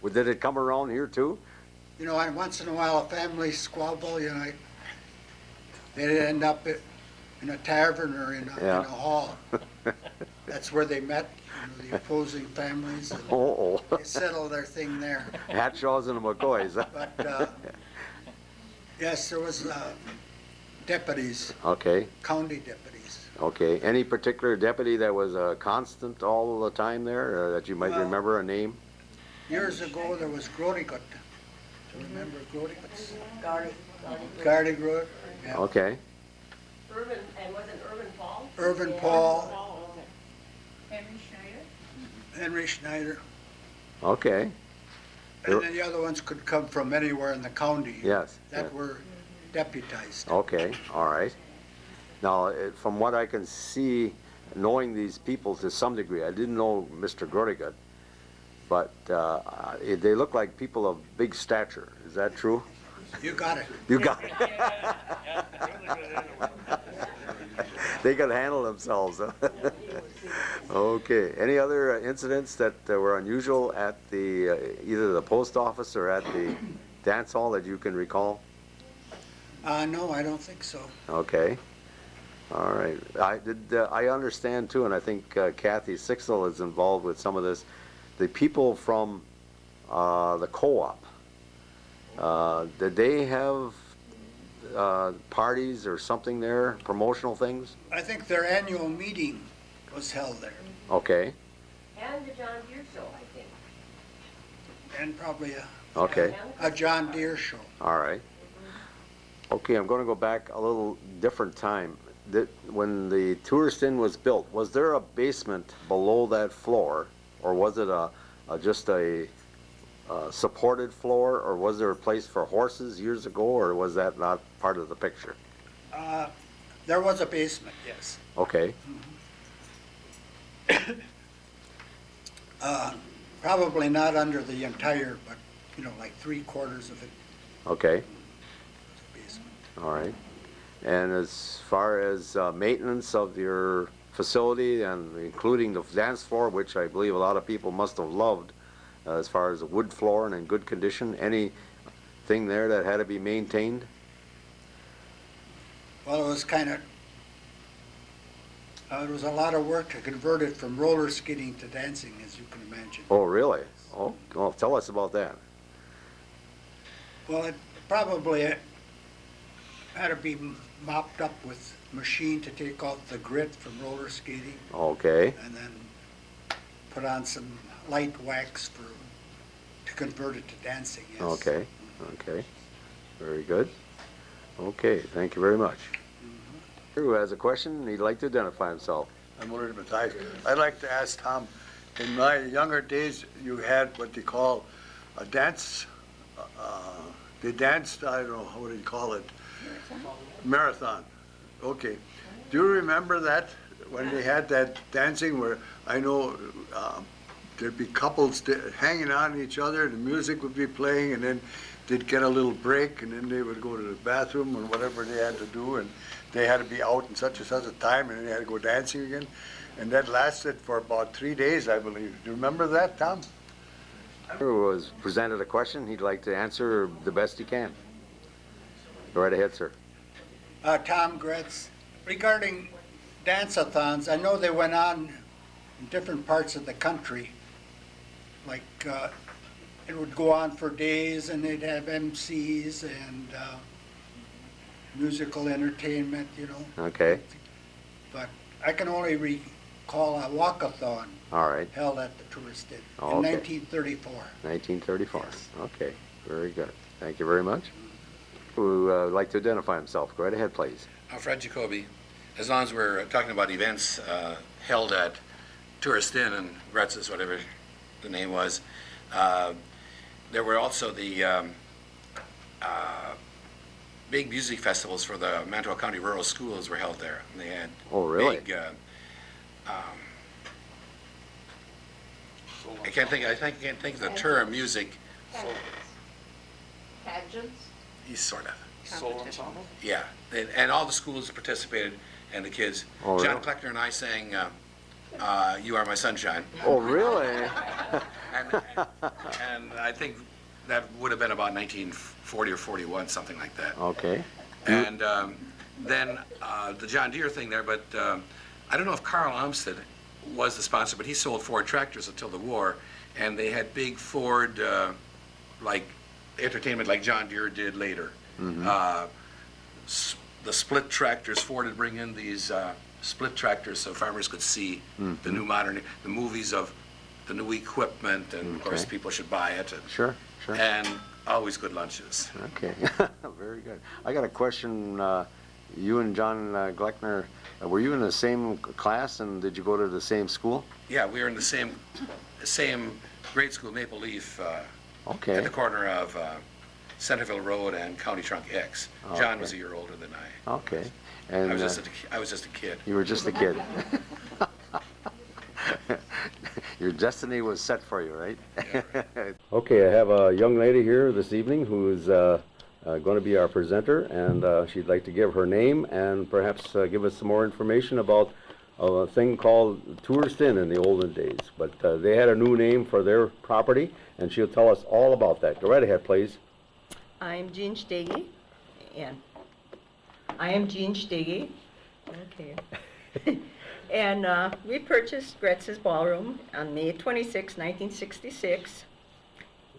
B: Well, did it come around here too?
I: You know, and once in a while a family squabble, you know, they'd end up in a tavern or in a hall. That's where they met, you know, the opposing families. And they settled their thing there.
B: Hatshaws and the McCoys.
I: But, yes, there was deputies.
B: Okay.
I: County deputies.
B: Okay. Any particular deputy that was a constant all the time there that you might remember a name?
I: Years ago, there was Grodiggut. Do you remember Grodiggut?
A: Gardy.
I: Grod. Yeah.
B: Okay.
A: Irvin, and was it Irvin Paul?
I: Irvin Paul.
T: Henry Schneider.
I: Henry Schneider.
B: Okay.
I: And then the other ones could come from anywhere in the county.
B: Yes.
I: That were deputized.
B: Okay, all right. Now, from what I can see, knowing these people to some degree, I didn't know Mr. Grodiggut, but they look like people of big stature. Is that true?
I: You got it.
B: You got it. They could handle themselves. Okay. Any other incidents that were unusual at the either the post office or at the dance hall that you can recall?
I: No, I don't think so.
B: Okay. All right. I understand too, and I think Kathy Sixel is involved with some of this. The people from the co-op, did they have parties or something there, promotional things?
I: I think their annual meeting was held there.
B: Okay.
A: And the John Deere show, I think.
I: And probably a John Deere show.
B: All right. Okay, I'm going to go back a little different time. When the tourist inn was built, was there a basement below that floor, or was it just a supported floor, or was there a place for horses years ago, or was that not part of the picture?
I: There was a basement, yes.
B: Okay.
I: Probably not under the entire, but, you know, like 3/4 of it.
B: Okay. All right. And as far as maintenance of your facility, and including the dance floor, which I believe a lot of people must have loved, as far as the wood floor and in good condition, anything there that had to be maintained?
I: Well, it was kind of, it was a lot of work to convert it from roller skating to dancing, as you can imagine.
B: Oh, really? Oh, well, tell us about that.
I: Well, it probably had to be mopped up with machine to take off the grit from roller skating.
B: Okay.
I: And then put on some light wax to convert it to dancing, yes.
B: Okay, okay. Very good. Okay, thank you very much. Who has a question? He'd like to identify himself.
R: I'm Willard Mathias. I'd like to ask Tom, in my younger days, you had what they call a dance, they danced, I don't know, what do you call it? Marathon. Okay. Do you remember that, when they had that dancing where I know there'd be couples hanging on each other, the music would be playing, and then they'd get a little break, and then they would go to the bathroom and whatever they had to do, and they had to be out in such and such a time, and then they had to go dancing again. And that lasted for about 3 days, I believe. Do you remember that, Tom?
B: Who was presented a question he'd like to answer the best he can. Go right ahead, sir.
I: Tom Gretz. Regarding dance-a-thons, I know they went on in different parts of the country. Like, it would go on for days, and they'd have MCs and musical entertainment, you know.
B: Okay.
I: But I can only recall a walk-a-thon
B: All right.
I: held at the Tourist Inn
B: Oh,
I: in
B: okay.
I: 1934.
B: 1934.
I: Yes.
B: Okay. Very good. Thank you very much. Who would like to identify himself? Go right ahead, please.
L: Fred Jacoby. As long as we're talking about events held at Tourist Inn and Gretz's, whatever the name was, there were also the big music festivals for the Manitowoc County rural schools were held there. And they had big, I can't think of the term music.
M: Pageants?
L: Sort of.
C: Soul ensemble?
L: Yeah, and all the schools participated, and the kids.
B: Oh,
L: John
B: really?
L: Kleckner and I sang "You Are My Sunshine."
B: Oh, really?
L: And I think that would have been about 1940 or 41, something like that.
B: Okay.
L: And then the John Deere thing there, but I don't know if Carl Armstead was the sponsor, but he sold Ford tractors until the war, and they had big Ford like entertainment like John Deere did later. The split tractors, Ford would bring in these split tractors so farmers could see the new the movies of the new equipment, and of course people should buy it. And,
B: Sure.
L: and always good lunches.
B: Okay, very good. I got a question. You and John Gleckner, were you in the same class, and did you go to the same school?
L: Yeah, we were in the same grade school, Maple Leaf,
B: Okay.
L: at the corner of Centerville Road and County Trunk X.
B: Oh,
L: John
B: okay.
L: was a year older than I.
B: Okay. And
L: I was just a kid.
B: you were just a kid. Your destiny was set for you, right? Okay, I have a young lady here this evening who is going to be our presenter, and she'd like to give her name and perhaps give us some more information about a thing called Tourist Inn in the olden days. But they had a new name for their property, and she'll tell us all about that. Go right ahead, please.
U: I'm Jean Steggy, and I am Jean Steggy. Okay. And we purchased Gretz's Ballroom on May 26, 1966.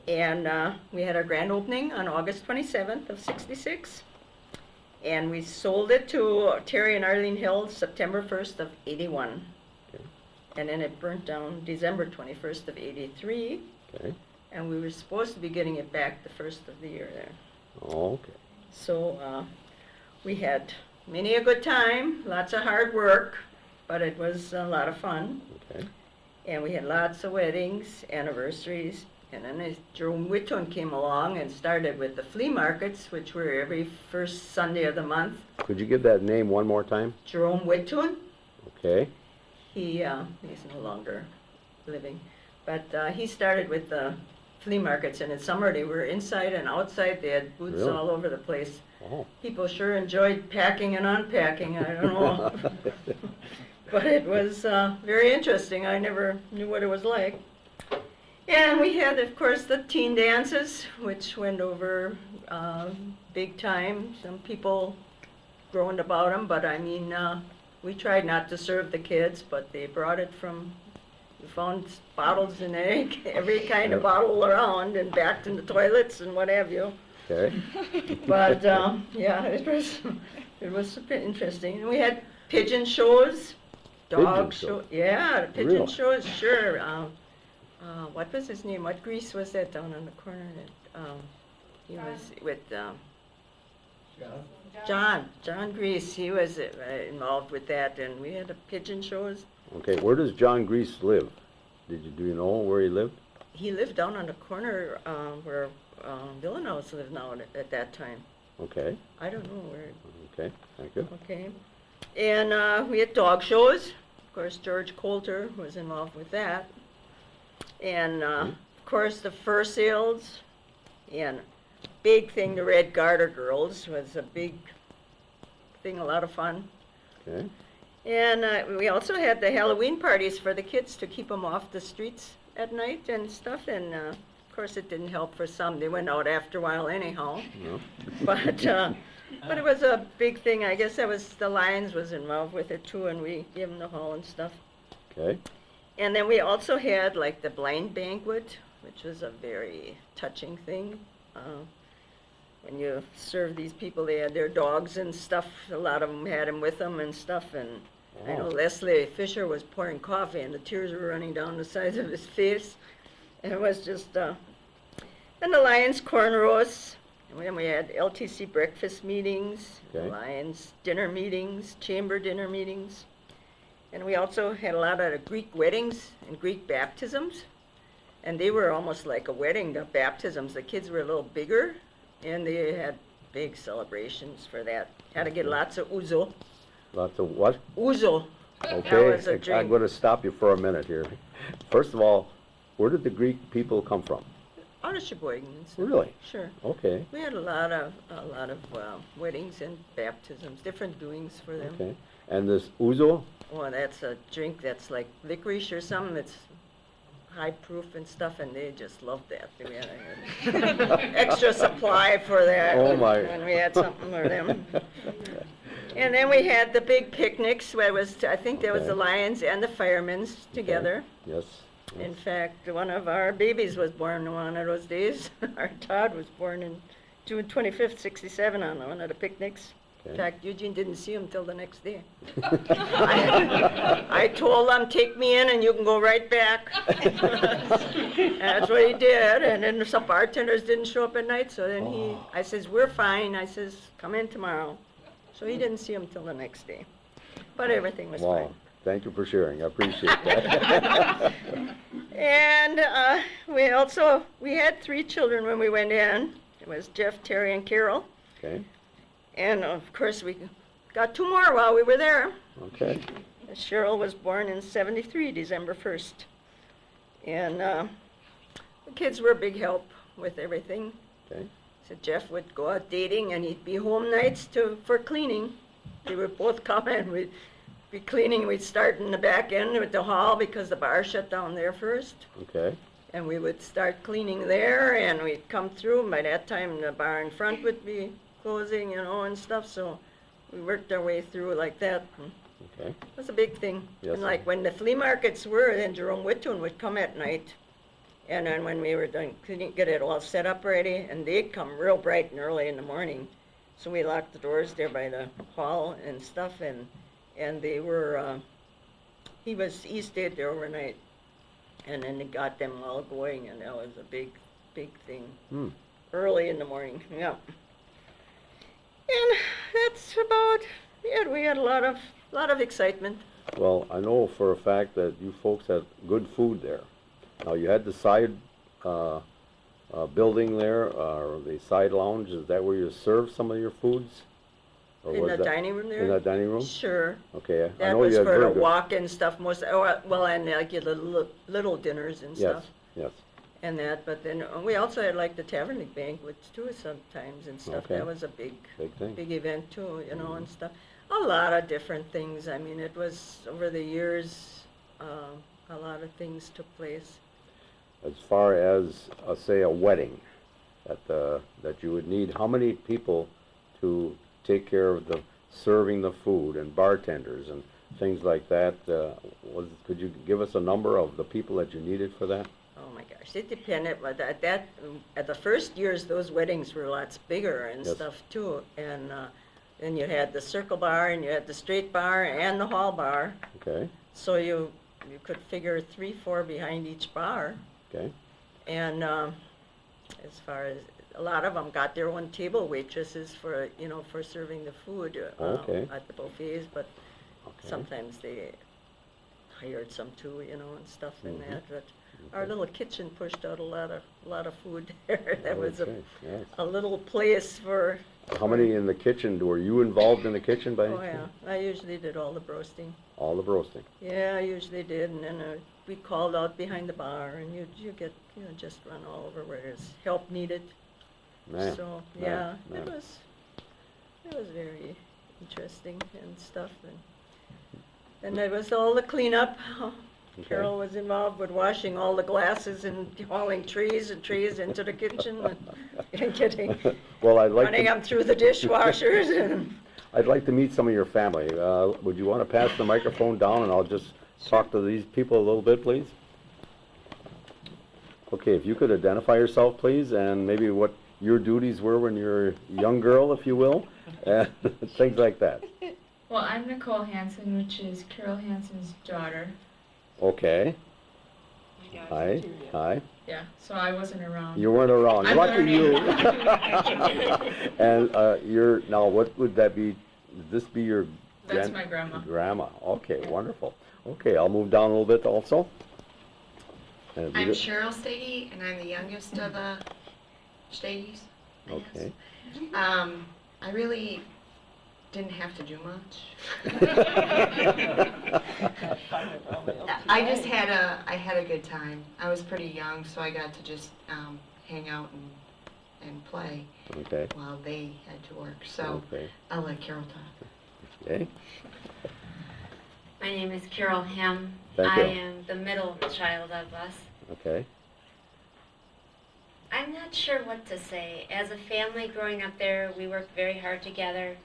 U: And we had our grand opening on August 27th of 66. And we sold it to Terry and Arlene Hill September 1st of 81.
B: Okay.
U: And then it burnt down December 21st of 83.
B: Okay.
U: And we were supposed to be getting it back the first of the year there.
B: Okay.
U: So we had many a good time, lots of hard work, but it was a lot of fun.
B: Okay.
U: And we had lots of weddings, anniversaries, and then Jerome Whitton came along and started with the flea markets, which were every first Sunday of the month.
B: Could you give that name one more time?
U: Jerome Whitton,
B: Okay.
U: he's no longer living, but he started with the flea markets, and in summer they were inside and outside. They had booths
B: Really?
U: all over the place.
B: Oh.
U: People sure enjoyed packing and unpacking. I don't know. But it was very interesting. I never knew what it was like. And we had, of course, the teen dances, which went over big time. Some people groaned about them, but I mean, we tried not to serve the kids, but they brought it from, we found bottles in every kind of bottle around and backed in the toilets and what have you.
B: Okay.
U: But yeah, it was interesting. And we had pigeon shows, dog show. Yeah, pigeon
B: Really?
U: shows. Sure. What was his name? What grease was that down on the corner? That he was with John Grease. He was involved with that, and we had pigeon shows.
B: Okay, where does John Grease live? Do you know where he lived?
U: He lived down on the corner where Villanose lived now at that time.
B: Okay.
U: I don't know where.
B: Okay, thank you.
U: Okay. And we had dog shows. Of course, George Coulter was involved with that. And of course, the fur sales. And big thing, the Red Garter Girls was a big thing, a lot of fun.
B: Okay.
U: And we also had the Halloween parties for the kids to keep them off the streets at night and stuff. And of course, it didn't help for some. They went out after a while anyhow.
B: No.
U: But it was a big thing. I guess that was the Lions was involved with it too, and we gave them the hall and stuff.
B: Okay.
U: And then we also had like the blind banquet, which was a very touching thing. When you serve these people, they had their dogs and stuff. A lot of them had them with them and stuff. And I know Leslie Fisher was pouring coffee, and the tears were running down the sides of his face. And it was just, and the Lions corn roasts. Then we had LTC breakfast meetings,
B: Okay.
U: Lions dinner meetings, chamber dinner meetings. And we also had a lot of Greek weddings and Greek baptisms. And they were almost like a wedding, the baptisms. The kids were a little bigger, and they had big celebrations for that. Had to get lots of ouzo.
B: Lots of what?
U: Ouzo. That
B: Okay,
U: was a
B: I'm
U: drink.
B: going to stop you for a minute here. First of all, where did the Greek people come from?
U: Out of Sheboygan. and stuff.
B: Really?
U: Sure.
B: Okay,
U: We had a lot of weddings and baptisms, different doings for them.
B: okay. And this ouzo?
U: Well, that's a drink that's like licorice or something. It's high proof and stuff, and they just loved that. We had extra supply for that
B: Oh, my.
U: when we had something for them. And then we had the big picnics where it was, I think there was
B: Okay.
U: the Lions and the Firemen's together.
B: Yes.
U: In fact, one of our babies was born one of those days. Our Todd was born in June 25th, 67 on one of the picnics. In
B: Okay.
U: fact, Eugene didn't see him till the next day. I told him, take me in and you can go right back. That's what he did. And then some bartenders didn't show up at night, so then I says, we're fine. I says, come in tomorrow. So he didn't see him till the next day. But everything was
B: Wow,
U: fine.
B: thank you for sharing, I appreciate that.
U: And we had 3 children when we went in. It was Jeff, Terry, and Carol.
B: Okay,
U: And of course, we got 2 more while we were there.
B: okay,
U: Cheryl was born in '73, December 1st. And the kids were a big help with everything.
B: okay.
U: So Jeff would go out dating, and he'd be home nights for cleaning. They would both come in. We'd be cleaning. We'd start in the back end with the hall because the bar shut down there first.
B: Okay,
U: And we would start cleaning there, and we'd come through. And by that time, the bar in front would be closing, and stuff. So we worked our way through like that. And
B: okay.
U: it was a big thing.
B: Yes,
U: And like when the flea markets were, then Jerome Whitton would come at night. And then when we were done cleaning, get it all set up ready, and they'd come real bright and early in the morning. So we locked the doors there by the hall and stuff, and they were, he stayed there overnight. And then they got them all going, and that was a big, big thing.
B: Hmm.
U: Early in the morning, yeah. And that's about it. We had a lot of excitement.
B: Well, I know for a fact that you folks had good food there. Now, you had the side building there, or the side lounge, is that where you served some of your foods? Or
U: In
B: was
U: the
B: that-
U: dining room there?
B: In that dining room?
U: Sure.
B: Okay, I
U: That
B: know
U: was
B: you had
U: for
B: very
U: the
B: good.
U: walk-in stuff most, well, and like your little dinners and
B: Yes,
U: stuff.
B: yes,
U: And that, but then we also had like the tavern league banquets too sometimes and stuff.
B: Okay.
U: That was a big
B: thing.
U: big event too, and stuff. A lot of different things. I mean, it was over the years, a lot of things took place.
B: As far as, say, a wedding, that you would need, how many people to take care of serving the food and bartenders and things like that? Could you give us a number of the people that you needed for that?
U: Oh my gosh, it depended, but at the first years, those weddings were lots bigger and
B: Yes.
U: stuff too. And then you had the circle bar, and you had the straight bar, and the hall bar.
B: Okay,
U: So you could figure 3, 4 behind each bar.
B: okay,
U: And as far as, a lot of them got their own table waitresses for serving the food
B: Okay.
U: at the buffets, but
B: okay.
U: sometimes they hired some too, and stuff in
B: Mhm.
U: that. But our little kitchen pushed out a lot of food there. That was
B: Okay, yes.
U: a little place for.
B: How many in the kitchen? Were you involved in the kitchen by any
U: Oh yeah,
B: chance?
U: I usually did all the roasting.
B: All the roasting?
U: Yeah, I usually did, and then we called out behind the bar, and you get just run all over where there's help needed.
B: Man,
U: So
B: man,
U: yeah,
B: man.
U: it was very interesting and stuff, and there was all the cleanup.
B: Okay.
U: Carol was involved with washing all the glasses and hauling trays and trays into the kitchen and getting
B: Well, I'd like
U: running
B: to,
U: them through the dishwashers and.
B: I'd like to meet some of your family. Would you want to pass the microphone down and I'll just talk to these people a little bit, please? Okay, if you could identify yourself, please, and maybe what your duties were when you were a young girl, if you will, and things like that.
F: Well, I'm Nicole Hansen, which is Carol Hansen's daughter.
B: Okay, Hi, hi.
P: Yeah, so I wasn't around.
B: You weren't around.
P: I'm
B: Lucky you.
P: learning.
B: And you're, now what would that be? Would this be your
P: That's my grandma.
B: Grandma. Okay, wonderful. Okay, I'll move down a little bit also. And
F: I'm Cheryl Steggy, and I'm the youngest of the Steggys.
B: Okay.
F: I really didn't have to do much. I just had a good time. I was pretty young, so I got to just hang out and play
B: Okay.
F: while they had to work. So
B: Okay.
F: I'll let Carol talk.
B: Okay.
V: My name is Carol Hem.
B: Thank
V: I
B: you.
V: am the middle child of us.
B: Okay.
V: I'm not sure what to say. As a family growing up there, we worked very hard together.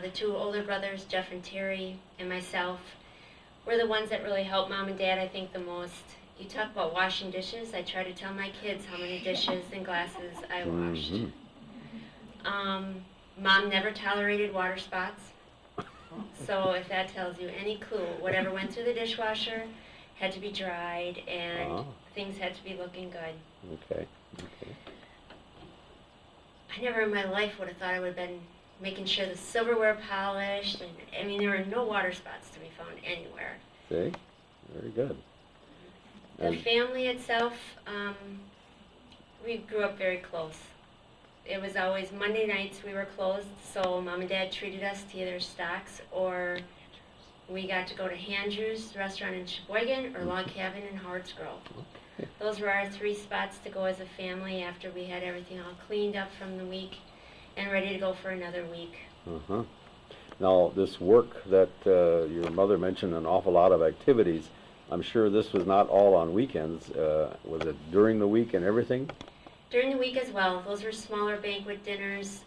V: The two older brothers, Jeff and Terry, and myself, were the ones that really helped Mom and Dad, I think, the most. You talk about washing dishes. I try to tell my kids how many dishes and glasses I washed. Mom never tolerated water spots. So if that tells you any clue, whatever went through the dishwasher had to be dried, and things had to be looking good.
B: Okay. Okay.
V: I never in my life would have thought I would have been making sure the silverware polished, and I mean, there were no water spots to be found anywhere.
B: See? Very good.
V: The
B: And
V: family itself, we grew up very close. It was always Monday nights we were closed, so Mom and Dad treated us to either Stocks, or we got to go to Handrew's restaurant in Sheboygan or Log Cabin in Howard's Grove. Those were our three spots to go as a family after we had everything all cleaned up from the week and ready to go for another week.
B: Uh-huh. Now, this work that your mother mentioned, an awful lot of activities, I'm sure this was not all on weekends. Was it during the week and everything?
V: During the week as well. Those were smaller banquet dinners,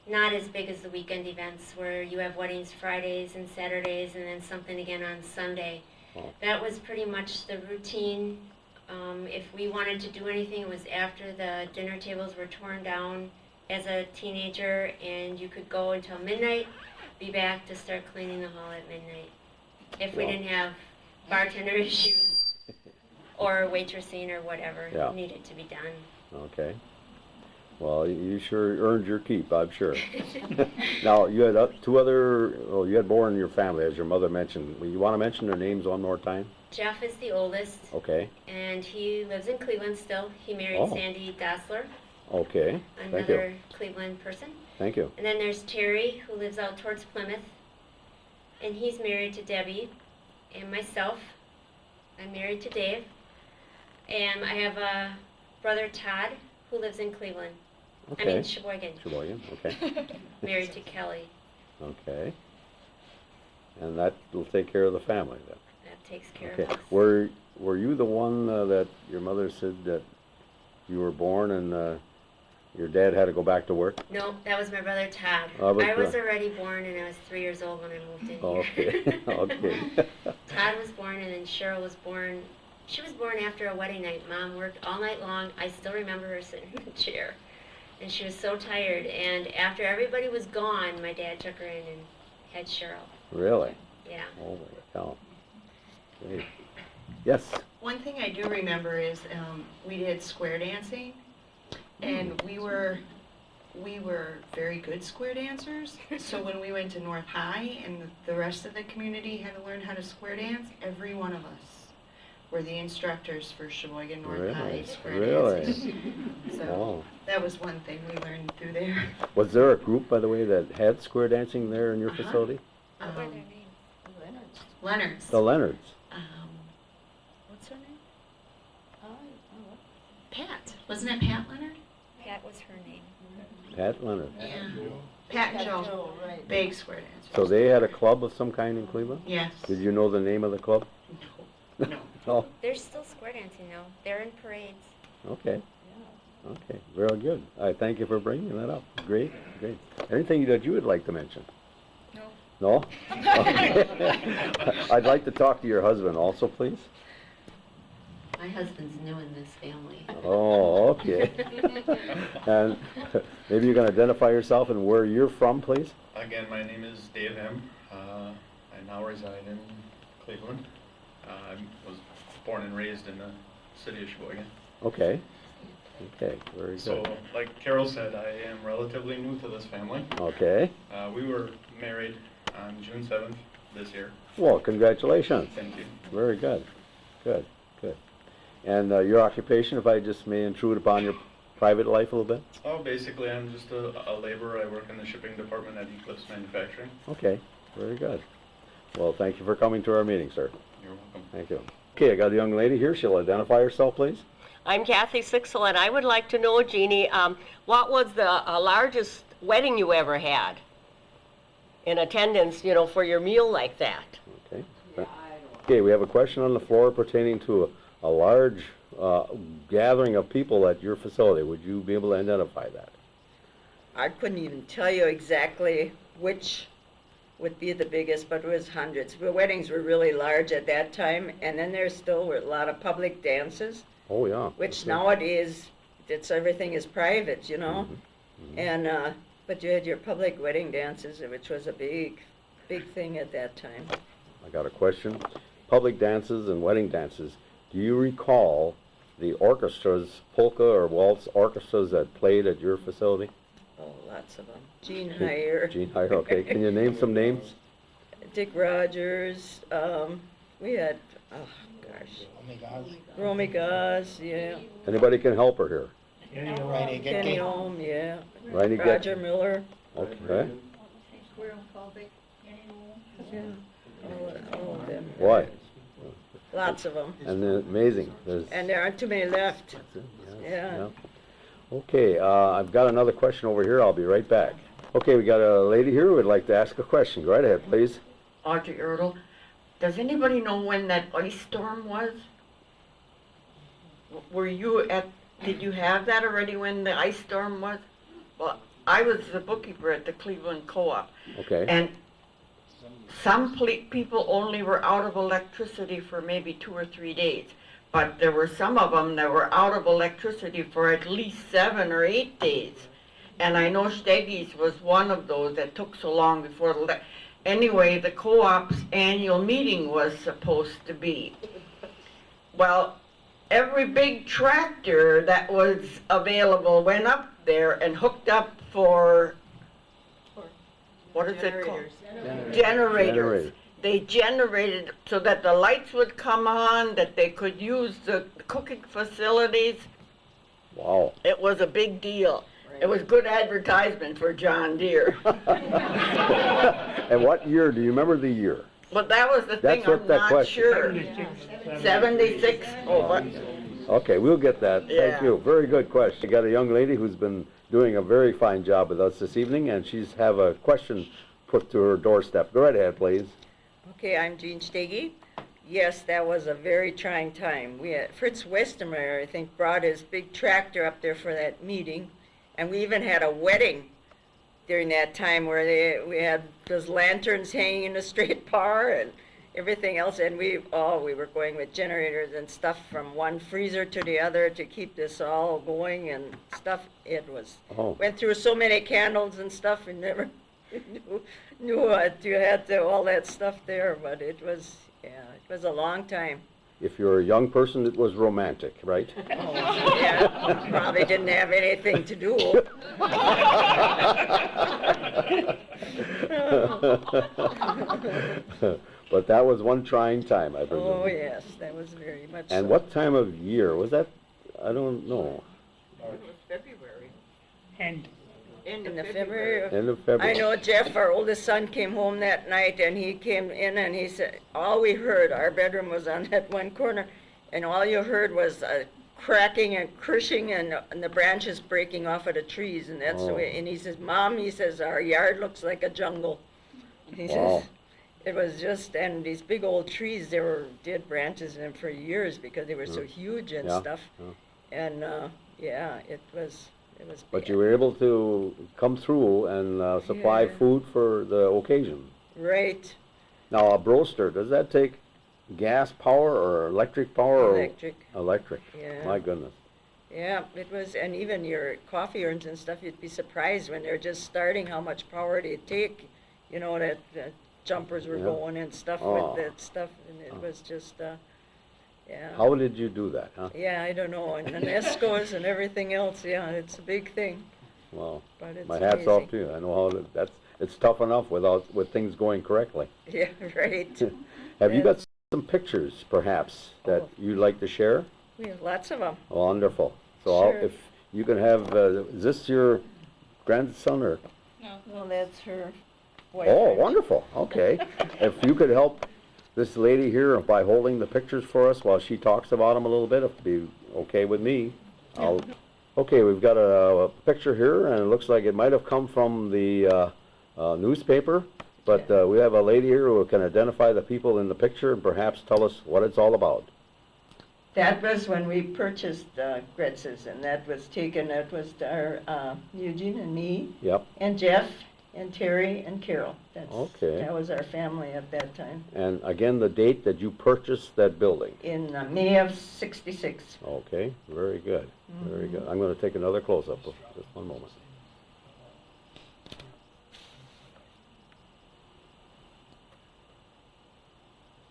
V: not as big as the weekend events where you have weddings Fridays and Saturdays and then something again on Sunday. That was pretty much the routine. If we wanted to do anything, it was after the dinner tables were torn down as a teenager, and you could go until midnight, be back to start cleaning the hall at midnight. If we didn't have bartender issues or waitressing or whatever needed to be done.
B: Okay. Well, you sure earned your keep, I'm sure. Now, you had two other, well, you had more in your family, as your mother mentioned. You want to mention their names one more time?
V: Jeff is the oldest.
B: Okay.
V: And he lives in Cleveland still. He married Sandy Dassler,
B: Okay. Thank
V: another
B: you.
V: Cleveland person.
B: Thank you.
V: And then there's Terry, who lives out towards Plymouth, and he's married to Debbie. And myself, I'm married to Dave. And I have a brother, Todd, who lives in Cleveland.
B: Okay.
V: I mean Sheboygan.
B: Sheboygan, okay.
V: Married to Kelly.
B: Okay. And that will take care of the family then?
V: That takes care
B: Okay.
V: of us.
B: Were you the one that your mother said that you were born and your dad had to go back to work?
V: No, that was my brother Todd.
B: Oh, but
V: I was already born, and I was 3 years old when I moved in here.
B: Okay. Okay.
V: Todd was born, and then Cheryl was born. She was born after a wedding night. Mom worked all night long. I still remember her sitting in the chair, and she was so tired. And after everybody was gone, my dad took her in and had Cheryl.
B: Really?
V: Yeah.
B: Holy cow. Great. Yes.
F: One thing I do remember is we did square dancing, and we were very good square dancers. So when we went to North High and the rest of the community had to learn how to square dance, every one of us were the instructors for Sheboygan North High square dancing. So
B: Wow.
F: that was one thing we learned through there.
B: Was there a group, by the way, that had square dancing there in your facility?
F: What were their names? Leonard's.
B: The Leonards.
F: What's her name? Pat. Wasn't it Pat Leonard?
V: Pat was her name.
B: Pat Leonard.
F: Yeah. Pat and Joe. Big square dancers.
B: So they had a club of some kind in Cleveland?
F: Yes.
B: Did you know the name of the club?
F: No.
B: Oh,
V: They're still square dancing now. They're in parades.
B: okay. Okay, very good. I thank you for bringing that up. Great, great. Anything that you would like to mention?
V: No.
B: No? Okay. I'd like to talk to your husband also, please.
V: My husband's new in this family.
B: Oh, okay. And maybe you can identify yourself and where you're from, please?
C: Again, my name is Dave M. I now reside in Cleveland. I was
G: born and raised in the city of Sheboygan.
B: Okay. Okay, very good.
G: So, like Carol said, I am relatively new to this family.
B: Okay.
G: We were married on June 7th this year.
B: Well, congratulations.
G: Thank you.
B: Very good. Good, good. And your occupation, if I just may intrude upon your private life a little bit?
G: Oh, basically, I'm just a laborer. I work in the shipping department at Eclipse Manufacturing.
B: Okay, very good. Well, thank you for coming to our meeting, sir.
G: You're welcome.
B: Thank you. Okay, I got a young lady here. She'll identify herself, please.
A: I'm Kathy Sixel, and I would like to know, Jeannie, what was the largest wedding you ever had in attendance, you know, for your meal like that?
B: Okay. Okay, we have a question on the floor pertaining to a large gathering of people at your facility. Would you be able to identify that?
H: I couldn't even tell you exactly which would be the biggest, but it was hundreds. The weddings were really large at that time, and then there still were a lot of public dances.
B: Oh, yeah.
H: Which nowadays, everything is private, you know? And, but you had your public wedding dances, which was a big thing at that time.
B: I got a question. Public dances and wedding dances. Do you recall the orchestras, polka or waltz orchestras that played at your facility?
H: Oh, lots of them. Gene Heyer.
B: Gene Heyer, okay. Can you name some names?
H: Dick Rogers. We had, oh gosh. Romy Gaz, yeah.
B: Anybody can help her here?
H: Kenny Ohm, yeah.
B: Riney
H: Roger Miller.
B: Okay.
H: Yeah. All of them.
B: What?
H: Lots of them.
B: And then amazing.
H: And there aren't too many left. Yeah.
B: Okay, I've got another question over here. I'll be right back. Okay, we got a lady here who would like to ask a question. Go right ahead, please.
W: Audrey Erdl. Does anybody know when that ice storm was? Were you did you have that already when the ice storm was? Well, I was the bookkeeper at the Cleveland Co-op.
B: Okay.
W: And some people only were out of electricity for maybe 2 or 3 days. But there were some of them that were out of electricity for at least 7 or 8 days. And I know Steggy's was one of those that took so long before anyway, the co-op's annual meeting was supposed to be. Well, every big tractor that was available went up there and hooked up for, what is it called? Generators. They generated so that the lights would come on, that they could use the cooking facilities.
B: Wow.
W: It was a big deal. It was good advertisement for John Deere.
B: And what year? Do you remember the year?
W: But that was the thing, I'm not sure. 76? Oh, what?
B: Okay, we'll get that.
W: Yeah.
B: Thank you. Very good question. We got a young lady who's been doing a very fine job with us this evening, and she's have a question put to her doorstep. Go right ahead, please.
H: Okay, I'm Jean Steggy. Yes, that was a very trying time. We had Fritz Westermeyer, I think, brought his big tractor up there for that meeting, and we even had a wedding during that time where we had those lanterns hanging in a straight bar and everything else, and we were going with generators and stuff from one freezer to the other to keep this all going and stuff. It was went through so many candles and stuff and never knew what you had to all that stuff there, but it was a long time.
B: If you're a young person, it was romantic, right?
H: Oh, yeah, probably didn't have anything to do.
B: But that was one trying time, I presume.
H: Oh, yes, that was very much
B: And
H: so.
B: what time of year? Was that, I don't know.
H: It was February.
U: And
H: End of February.
B: End of February.
H: I know Jeff, our oldest son, came home that night and he came in and he said, all we heard, our bedroom was on that one corner, and all you heard was cracking and crushing and the branches breaking off of the trees, and that's the way. And he says, Mom, he says, our yard looks like a jungle. He says, it was just, and these big old trees, there were dead branches in them for years because they were so huge and stuff. And it was
B: But you were able to come through and supply food for the occasion.
H: Right.
B: Now, a broaster, does that take gas power or electric power?
H: Electric.
B: Or electric.
H: Yeah.
B: My goodness.
H: Yeah, it was, and even your coffee urns and stuff, you'd be surprised when they're just starting how much power they take. You know, that jumpers were going and stuff with that stuff, and it was just, Yeah.
B: How did you do that, huh?
H: Yeah, I don't know, and then ESCOs and everything else, yeah, it's a big thing.
B: Well,
H: But it's
B: my hat's off
H: amazing.
B: to you. I know how it's tough enough with things going correctly.
H: Yeah, right.
B: Have you got some pictures, perhaps, that you'd like to share?
H: We have lots of them.
B: Wonderful. So
H: Sure.
B: if you can have, is this your grandson or?
H: No, that's her
B: Oh,
H: boyfriend.
B: wonderful. Okay. If you could help this lady here by holding the pictures for us while she talks about them a little bit, if it'd be okay with me. Okay, we've got a picture here, and it looks like it might have come from the newspaper, but we have a lady here who can identify the people in the picture and perhaps tell us what it's all about.
U: That was when we purchased Gretz's, and that was our Eugene and me,
B: Yep.
U: and Jeff, and Terry, and Carol.
B: Okay.
U: That was our family at that time,
B: And again, the date that you purchased that building.
U: in May of '66.
B: Okay, very good, very good. I'm going to take another close-up, just one moment.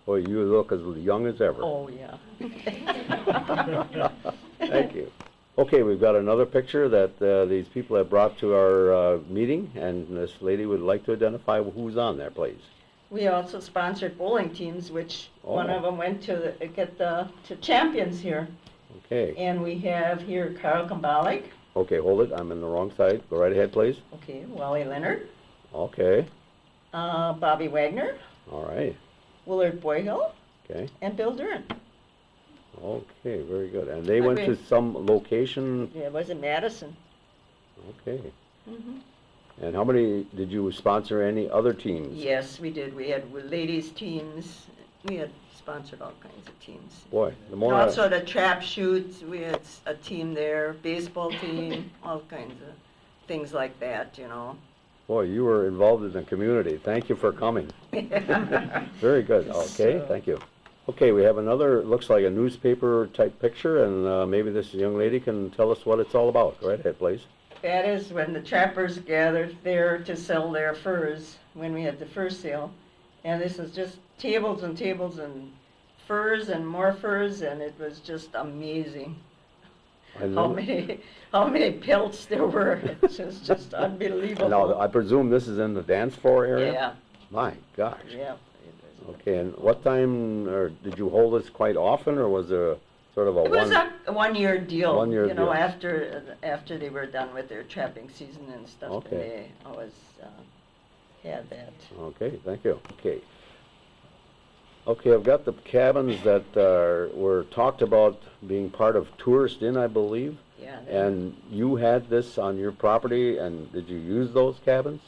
B: Boy, you look as young as ever.
U: Oh, yeah.
B: Thank you. Okay, we've got another picture that these people have brought to our meeting, and this lady would like to identify who's on there, please.
U: We also sponsored bowling teams, which one
B: Oh.
U: of them went to to champions here.
B: Okay,
U: And we have here Carl Kambalik,
B: okay, hold it, I'm in the wrong side. Go right ahead, please.
U: okay, Wally Leonard,
B: Okay,
U: Bobby Wagner,
B: all right,
U: Willard Boyhill,
B: okay,
U: and Bill Duran.
B: okay, very good. And they went to some location,
U: Yeah, it was in Madison.
B: okay.
U: Mhm.
B: And how many, did you sponsor any other teams?
U: Yes, we did. We had ladies' teams. We had sponsored all kinds of teams.
B: Boy, the
U: And
B: more
U: also the trap shoots, we had a team there, baseball team, all kinds of things like that, you know.
B: boy, you were involved in the community. Thank you for coming. Very good. Okay,
U: So-
B: thank you. Okay, we have another, looks like a newspaper type picture, and maybe this young lady can tell us what it's all about. Go right ahead, please.
U: That is when the trappers gathered there to sell their furs, when we had the fur sale. And this was just tables and tables and furs and more furs, and it was just amazing
B: And
U: how
B: then-
U: many pelts there were. It was just unbelievable.
B: Now, I presume this is in the dance floor area?
U: Yeah,
B: My gosh.
U: yeah.
B: Okay, and what time, or did you hold this quite often, or was there sort of a
U: It was
B: one?
U: a one-year deal,
B: One-year
U: you know,
B: deal.
U: after they were done with their trapping season and stuff,
B: Okay.
U: and they always had that.
B: Okay, thank you. Okay. Okay, I've got the cabins that were talked about being part of Tourist Inn, I believe.
U: Yeah.
B: And you had this on your property, and did you use those cabins?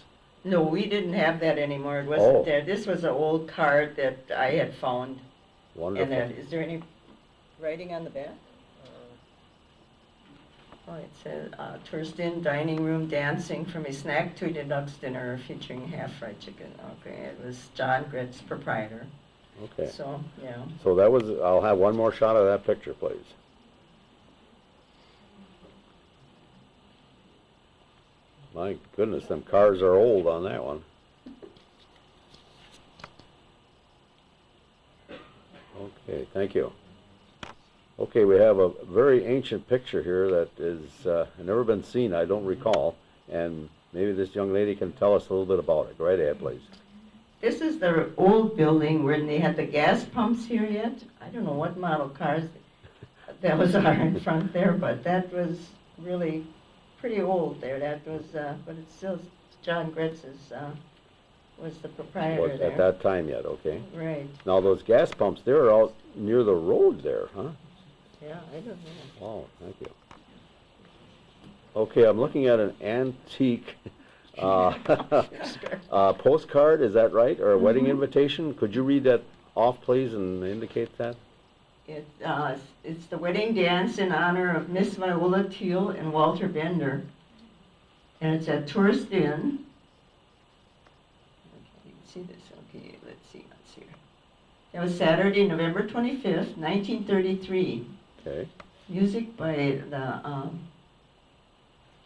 U: No, we didn't have that anymore. It
B: Oh.
U: wasn't there. This was an old card that I had found.
B: Wonderful.
U: And is there any writing on the back? Oh, it says, tourist inn, dining room, dancing from a snack to a deluxe dinner featuring half fried chicken. Okay, it was John Gretz, proprietor.
B: Okay.
U: So, yeah.
B: So that was, I'll have one more shot of that picture, please. My goodness, them cars are old on that one. Okay, thank you. Okay, we have a very ancient picture here that is never been seen, I don't recall, and maybe this young lady can tell us a little bit about it. Go right ahead, please.
U: This is the old building where they had the gas pumps here yet. I don't know what model cars that was are in front there, but that was really pretty old there. That was, but it's still John Gretz's was the proprietor
B: Was
U: there.
B: at that time yet, okay.
U: Right.
B: Now those gas pumps, they're out near the road there, huh?
U: Yeah, I don't know.
B: Oh, thank you. Okay, I'm looking at an antique postcard, is that right? Or a wedding invitation? Could you read that off, please, and indicate that?
U: It's the wedding dance in honor of Miss Viola Teal and Walter Bender. And it's at Tourist Inn. You can see this, okay, let's see what's here. It was Saturday, November 25th, 1933.
B: Okay.
U: Music by the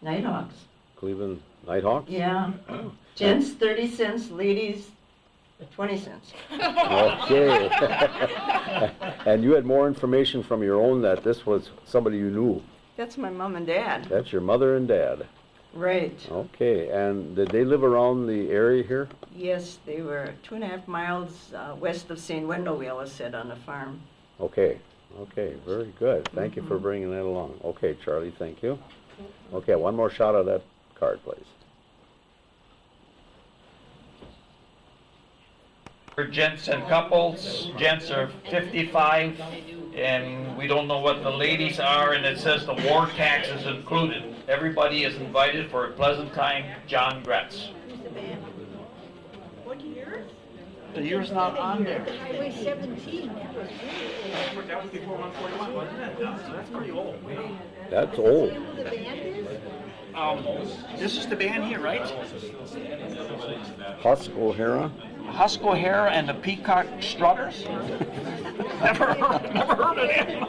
U: Nighthawks.
B: Cleveland Nighthawks?
U: Yeah. Gents 30 cents, ladies
H: 20 cents.
B: Okay. And you had more information from your own that this was somebody you knew.
H: That's my mom and dad.
B: That's your mother and dad.
H: Right.
B: Okay, and did they live around the area here?
H: Yes, they were 2.5 miles west of St. Wendel, we always said, on the farm.
B: Okay, okay, very good. Thank you for bringing that along. Okay, Charlie, thank you. Okay, one more shot of that card, please.
C: For gents and couples, gents are 55, and we don't know what the ladies are, and it says the war tax is included. Everybody is invited for a pleasant time, John Gretz.
Q: What year?
C: The year's not on there.
Q: Highway 17.
C: That was before 141, wasn't it? So that's pretty old.
B: That's old.
Q: Who the band is?
C: This is the band here, right?
B: Husk O'Hara?
C: Husk O'Hara and the Peacock Strutters? never heard of them.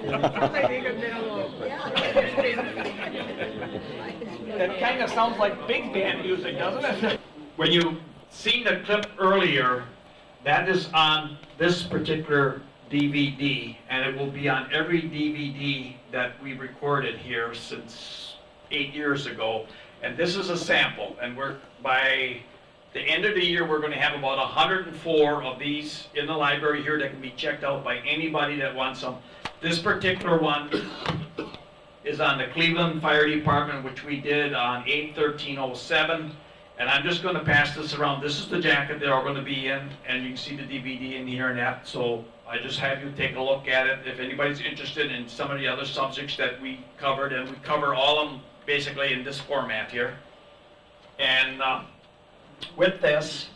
C: That kind of sounds like big band music, doesn't it? When you seen the clip earlier, that is on this particular DVD, and it will be on every DVD that we recorded here since 8 years ago. And this is a sample, and we're by the end of the year, we're going to have about 104 of these in the library here that can be checked out by anybody that wants them. This particular one is on the Cleveland Fire Department, which we did on 8/13/07. And I'm just going to pass this around. This is the jacket they're all going to be in, and you can see the DVD in here and that. So I just have you take a look at it. If anybody's interested in some of the other subjects that we covered, and we cover all of them basically in this format here. And with this,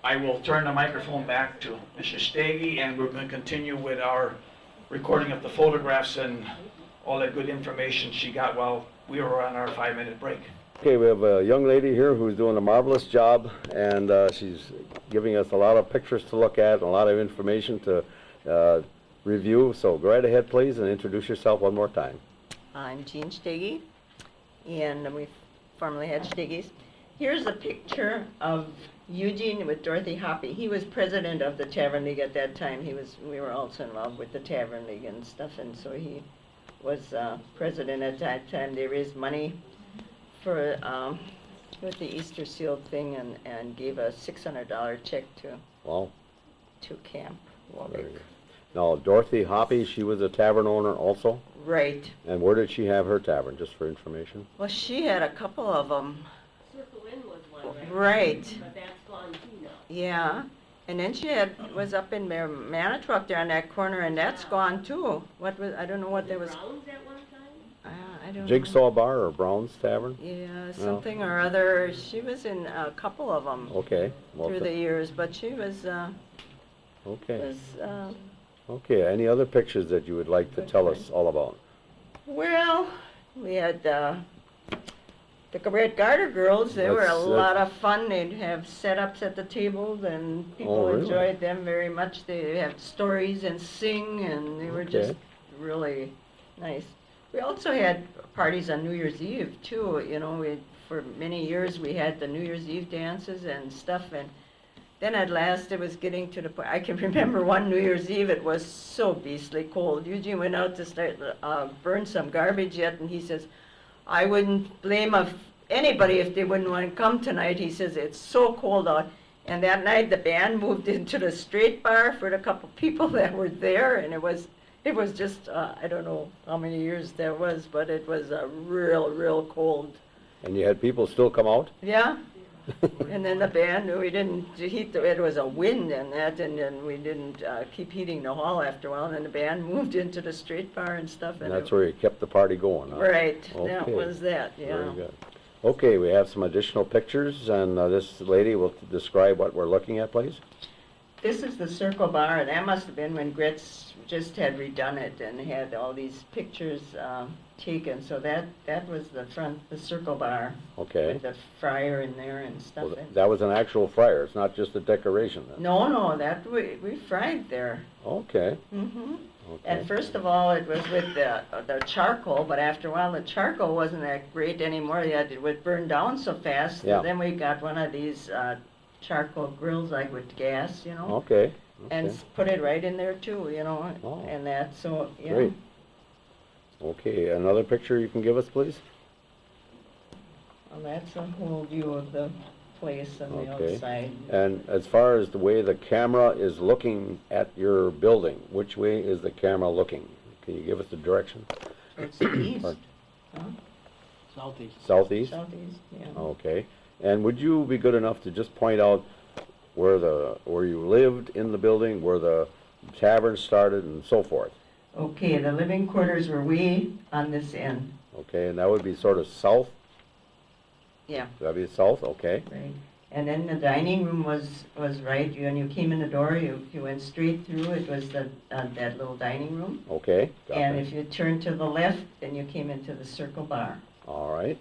C: I will turn the microphone back to Mrs. Steggy, and we're going to continue with our recording of the photographs and all that good information she got while we were on our 5-minute break.
B: Okay, we have a young lady here who's doing a marvelous job, and she's giving us a lot of pictures to look at and a lot of information to review. So go right ahead, please, and introduce yourself one more time.
H: I'm Jean Steggy, and we formerly had Steggy's. Here's a picture of Eugene with Dorothy Hoppy. He was president of the Tavern League at that time. We were also involved with the Tavern League and stuff, and so he was president at that time. They raised money for with the Easter Seal thing, and gave a $600 check to Camp Walvick.
B: Now, Dorothy Hoppy, she was a tavern owner also?
H: Right.
B: And where did she have her tavern, just for information?
H: Well, she had a couple of them.
A: Circle Inn was one, right?
H: Right.
A: But that's gone too now.
H: Yeah. And then she was up in Manitowoc there on that corner, and that's gone too. I don't know what there was.
A: Browns at one time?
H: I don't
B: Jigsaw Bar or Brown's Tavern?
H: Yeah, something or other. She was in a couple of them.
B: Okay. Well,
H: through the years, but she was.
B: Okay. Okay. Any other pictures that you would like to tell us all about?
H: Well, we had the Red Garter girls. They were a lot of fun. They'd have setups at the tables, and people enjoyed them very much. They had stories and sing, and they were just really nice. We also had parties on New Year's Eve too. You know, for many years we had the New Year's Eve dances and stuff, and then at last it was getting to the point. I can remember one New Year's Eve, it was so beastly cold. Eugene went out to start burn some garbage yet, and he says, I wouldn't blame anybody if they wouldn't want to come tonight. He says, it's so cold out. And that night the band moved into the straight bar for the couple people that were there, and it was just, I don't know how many years that was, but it was real cold.
B: And you had people still come out?
H: Yeah. And then the band, we didn't heat it was a wind and that, and then we didn't keep heating the hall after a while, and then the band moved into the straight bar and stuff.
B: And that's where you kept the party going, huh?
H: Right,
B: Okay.
H: that was that, yeah.
B: Very good. Okay, we have some additional pictures, and this lady will describe what we're looking at, please.
H: This is the Circle Bar, and that must have been when Gretz just had redone it and had all these pictures taken. So that was the Circle Bar.
B: Okay.
H: With the fryer in there and stuff.
B: Well, that was an actual fryer. It's not just a decoration, then.
H: No, that we fried there.
B: Okay.
H: Mm-hmm.
B: Okay.
H: And first of all, it was with the charcoal, but after a while, the charcoal wasn't that great anymore. It would burn down so fast.
B: Yeah.
H: So then we got one of these
U: charcoal grills like with gas, you know.
B: Okay.
U: And
B: Okay.
U: put it right in there too, you know,
B: Oh.
U: and that, so, you know.
B: Great. Okay, another picture you can give us, please?
U: Well, that's a whole view of the place on the
B: Okay.
U: outside.
B: And as far as the way the camera is looking at your building, which way is the camera looking? Can you give us the direction?
U: It's the east.
B: Or
U: Huh?
I: Southeast.
B: Southeast?
U: Southeast, yeah.
B: Okay. And would you be good enough to just point out where you lived in the building, where the tavern started, and so forth?
U: Okay, the living quarters were way on this end.
B: Okay, and that would be sort of south?
U: Yeah.
B: That'd be south, okay.
U: Right. And then the dining room was right. When you came in the door, you went straight through. It was that little dining room.
B: Okay. Got
U: And
B: that.
U: if you turned to the left, then you came into the circle bar.
B: All right.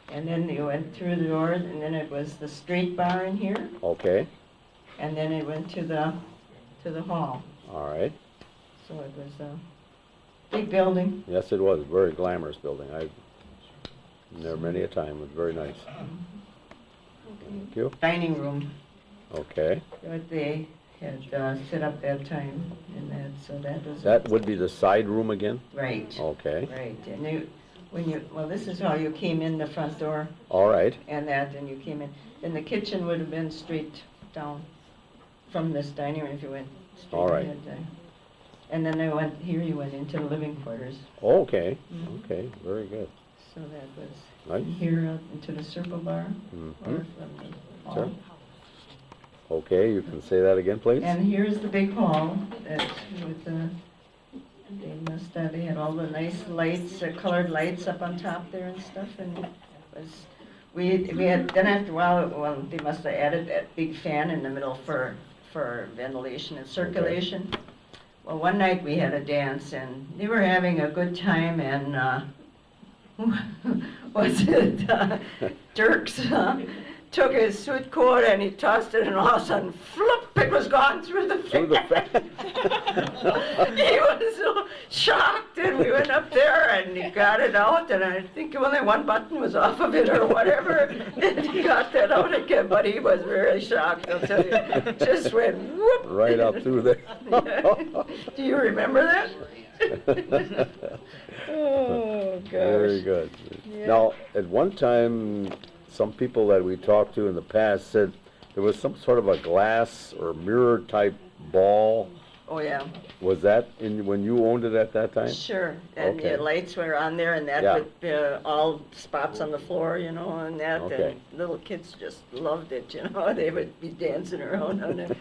U: And then you went through the door, and then it was the straight bar in here.
B: Okay.
U: And then it went to the hall.
B: All right.
U: So it was a big building.
B: Yes, it was a very glamorous building. I've been there many a time. It was very nice. Thank you.
U: Dining room.
B: Okay.
U: What they had set up that time, and that, so that was.
B: That would be the side room again?
U: Right.
B: Okay.
U: Right, and well, this is how you came in the front door.
B: All right.
U: And you came in. Then the kitchen would have been straight down from this dining room if you went straight
B: All right.
U: ahead. And then you went into the living quarters.
B: Okay.
U: Mhm.
B: Okay. Very good.
U: So that was
B: Nice.
U: here out into the circle bar.
B: Mhm.
U: Or from the hall.
B: Sure. Okay, you can say that again, please?
U: And here's the big hall that with they had all the nice lights, colored lights up on top there and stuff, and it was, we had, then after a while, well, they must have added that big fan in the middle for ventilation and circulation. Well, one night we had a dance and they were having a good time, and was it Dirks took his suit coat and he tossed it, and all of a sudden, flip, it was gone through the fan. He was so shocked, and we went up there and he got it out, and I think only one button was off of it or whatever, and he got that out again, but he was very shocked, I'll tell you. Just went whoop.
B: Right up through there.
U: Do you remember that? Oh, gosh.
B: Very good.
U: Yeah.
B: Now, at one time, some people that we talked to in the past said there was some sort of a glass or mirror type ball.
U: Oh, yeah.
B: Was that when you owned it at that time?
U: Sure, and
B: Okay.
U: the lights were on there, and that
B: Yeah.
U: would be all spots on the floor, you know, and that,
B: Okay.
U: and little kids just loved it, you know, they would be dancing around on it.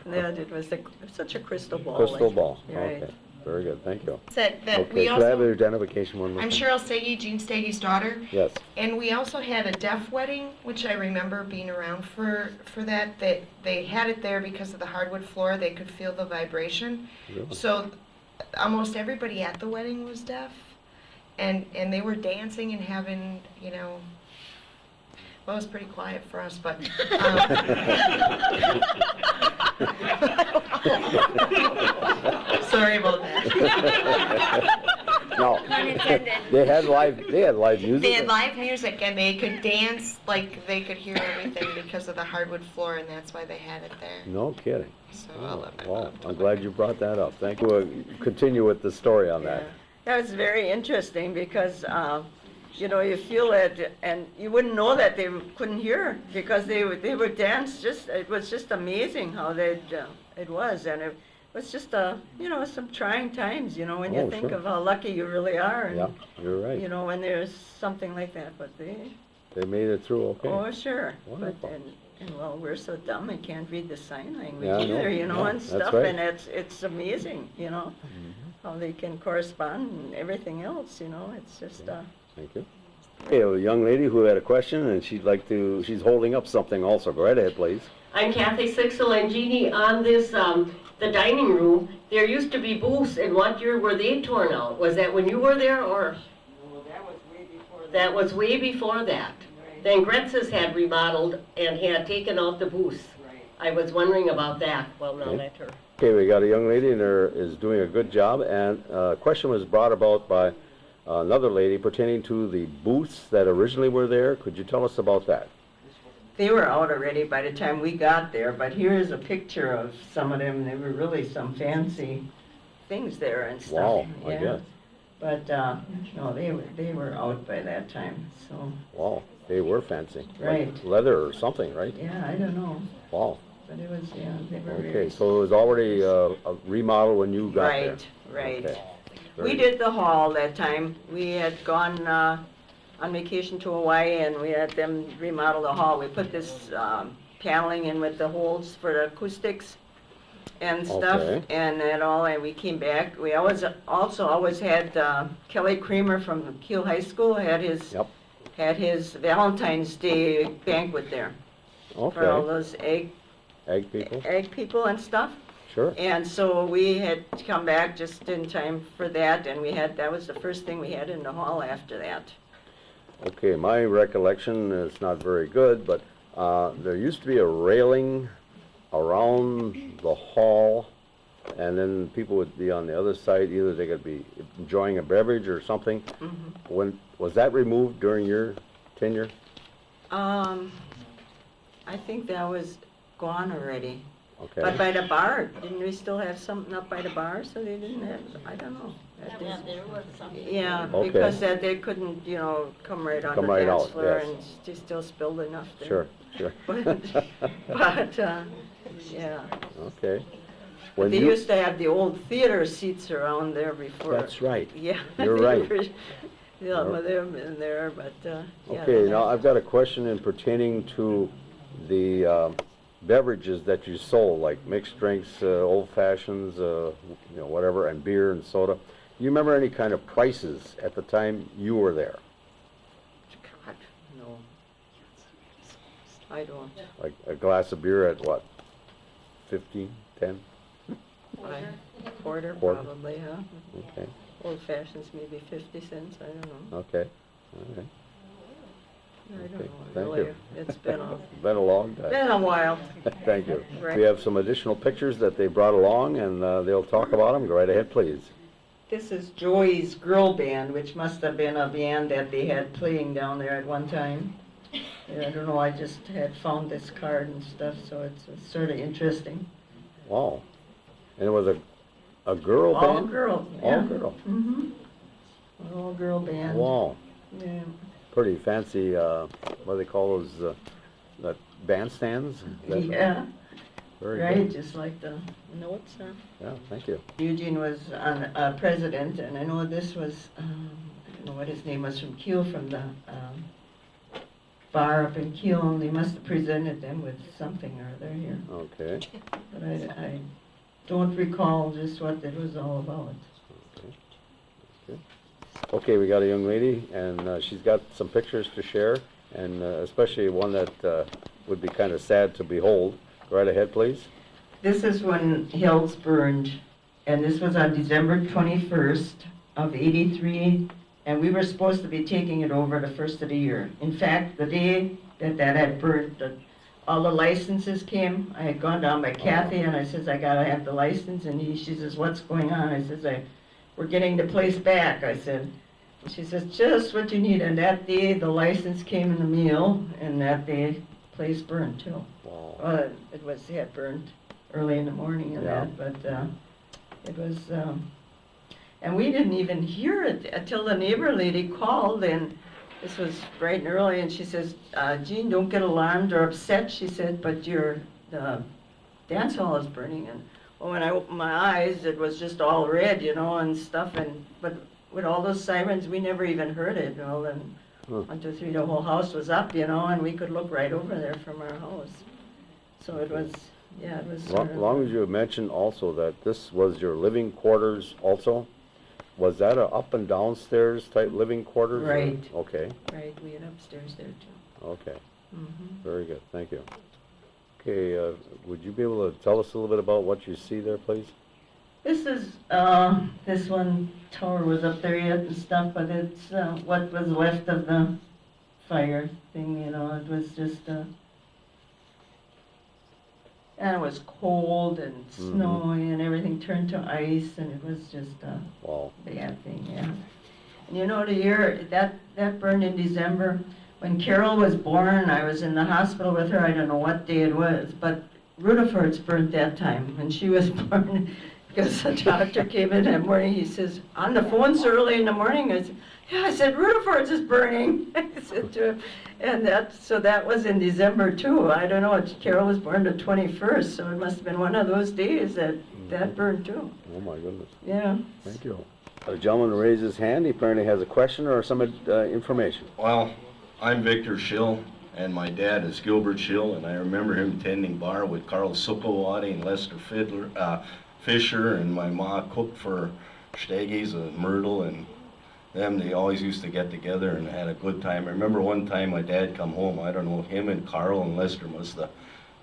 U: And that, it was such a crystal ball.
B: Crystal ball.
U: Right.
B: Okay. Very good. Thank you.
F: Said that
B: Okay.
F: we
B: Could I have
F: also-
B: your identification one more
F: I'm
B: time?
F: Cheryl Steggy, Jean Steggy's daughter.
B: Yes.
F: And we also had a deaf wedding, which I remember being around for that. They had it there because of the hardwood floor. They could feel the vibration.
B: Really?
F: So almost everybody at the wedding was deaf. And they were dancing and having, you know, well, it was pretty quiet for us, but. Sorry about that.
B: No. They had live music.
F: They had live music and they could dance like they could hear everything because of the hardwood floor, and that's why they had it there.
B: No kidding.
F: So I'll let my
B: Wow. I'm glad you brought that up. Thank you. Continue with the story on that.
U: That was very interesting because, you know, you feel it, and you wouldn't know that they couldn't hear because they would dance. It was just amazing how it was, and it was just you know, some trying times, you know, when you think
B: sure.
U: of how lucky you really are. And,
B: Yeah, you're right.
U: you know, when there's something like that, but they.
B: They made it through okay.
U: Oh, sure.
B: Wonderful.
U: But, and well, we're so dumb we can't read the sign language
B: Yeah, I know.
U: either, you know,
B: Yeah,
U: and
B: that's
U: stuff,
B: right.
U: and it's amazing, you know, how they can correspond and everything else, you know, it's just,
B: Thank you. Okay, a young lady who had a question, and she's holding up something also. Go right ahead, please.
A: I'm Kathy Sixel, and Jeannie, on this, the dining room, there used to be booths, and what year were they torn out? Was that when you were there, or?
U: No, that was way before that.
A: That was way before that. Then Gretz's had remodeled and had taken out the booths.
U: Right.
A: I was wondering about that. Well, now
B: Okay.
A: let her.
B: Okay, we got a young lady and her is doing a good job, and a question was brought about by another lady pertaining to the booths that originally were there. Could you tell us about that?
U: They were out already by the time we got there, but here's a picture of some of them. They were really some fancy things there and stuff.
B: Wow, I
U: yeah.
B: guess.
U: But no, they were out by that time. So
B: Wow, they were fancy.
U: Right.
B: Like leather or something, right?
U: yeah, I don't know,
B: Wow.
U: but it was they were
B: Okay,
U: very
B: so it was already a remodel when you got there?
U: right.
B: Okay.
U: We
B: Very
U: did the hall that time. We had gone on vacation to Hawaii, and we had them remodel the hall. We put this paneling in with the holes for the acoustics and stuff,
B: Okay.
U: and that all. And we came back. We always had Kelly Creamer from Kiel High School had his Valentine's Day banquet there for all
B: Okay,
U: those
B: egg people?
U: and stuff.
B: Sure.
U: And so we had come back just in time for that, and that was the first thing we had in the hall after that.
B: Okay, my recollection is not very good, but there used to be a railing around the hall, and then people would be on the other side. Either they could be enjoying a beverage or something. When was that removed during your tenure?
U: I think that was gone already.
B: Okay.
U: But by the bar, didn't we still have something up by the bar, so they didn't have, I don't know.
Q: There was something.
U: Yeah,
B: Okay.
U: because they couldn't, come right on
B: Come
U: the
B: right
U: dance
B: out,
U: floor,
B: yes.
U: and they still spilled enough there.
B: Sure.
U: But, yeah.
B: Okay.
U: But they used to have the old theater seats around there before.
B: That's right.
U: Yeah.
B: You're
U: they
B: right.
U: were- Yeah, well, them in there, but, yeah.
B: Okay,
U: they
B: now
U: had-
B: I've got a question in pertaining to the beverages that you sold, like mixed drinks, old fashions, whatever, and beer and soda. Do you remember any kind of prices at the time you were there?
U: God, no. I don't.
B: Like a glass of beer at what, 15, 10?
U: Quarter,
B: Quarter?
U: probably, huh?
B: Okay,
U: Old fashions, maybe 50 cents, I don't know.
B: okay, all right.
U: I don't
B: Okay,
U: know,
B: thank
U: really.
B: you.
U: It's been
B: Been a long time.
U: been a while.
B: Thank you.
U: Right.
B: We have some additional pictures that they brought along, and they'll talk about them. Go right ahead, please.
U: This is Joey's Girl Band, which must have been a band that they had playing down there at one time. Yeah, I don't know, I just had found this card and stuff, so it's sort of interesting.
B: Wow. And it was a girl
U: All
B: band?
U: girl,
B: All
U: yeah.
B: girl.
U: Mm-hmm. All girl band.
B: Wow.
U: Yeah.
B: Pretty fancy, what do they call those, that bandstands? That-
U: Yeah,
B: Very
U: right,
B: good.
U: just like the notes, huh?
B: Yeah, thank you.
U: Eugene was president, and I know this was, I don't know what his name was, from Kiel, from the bar up in Kiel, and they must have presented them with something or other here.
B: Okay.
U: But I don't recall just what it was all about.
B: Okay, we got a young lady, and she's got some pictures to share, and especially one that would be kind of sad to behold. Go right ahead, please.
U: This is when Hills burned, and this was on December 21st of '83, and we were supposed to be taking it over the first of the year. In fact, the day that had burned, all the licenses came. I had gone down by Kathy, and I says, I gotta have the license, and she says, what's going on? I says, we're getting the place back, I said. And she says, just what you need, and that day, the license came in the mail, and that day, the place burned too.
B: Wow.
U: It had burned early in the morning and
B: Yeah.
U: that, but it was, and we didn't even hear it until the neighbor lady called, and this was bright and early, and she says, Jean, don't get alarmed or upset, she said, but the dance hall is burning. And when I opened my eyes, it was just all red, and stuff, but with all those sirens, we never even heard it, and 1, 2, 3, the whole house was up, and we could look right over there from our house. So it was, yeah, it was sort of.
B: Long as you have mentioned also that this was your living quarters also, was that a up and downstairs type living quarters? or-
U: Right.
B: Okay,
U: Right, we had upstairs there too.
B: okay.
U: Mhm.
B: Very good, thank you. Okay, would you be able to tell us a little bit about what you see there, please?
U: This is, this one tower was up there yet and stuff, but it's, what was left of the fire thing, it was just, and it was cold and snowy and everything turned to ice, and it was just a
B: Wow.
U: bad thing, yeah. And the year, that burned in December, When Carol was born, I was in the hospital with her. I don't know what day it was, but Rutherford's burnt that time when she was born. Because the doctor came in that morning, he says, on the phone so early in the morning. I said, yeah, I said, Rutherford's is burning. I said to him, and that was in December too. I don't know, Carol was born the 21st, so it must have been one of those days that burned too.
B: Oh my goodness.
U: Yeah.
B: Thank you. A gentleman raised his hand. He apparently has a question or some information.
D: Well, I'm Victor Schill, and my dad is Gilbert Schill, and I remember him tending bar with Carl Sukowati and Lester Fisher, and my ma cooked for Steggy's and Myrtle and them. They always used to get together and had a good time. I remember one time my dad come home, I don't know, him and Carl and Lester must have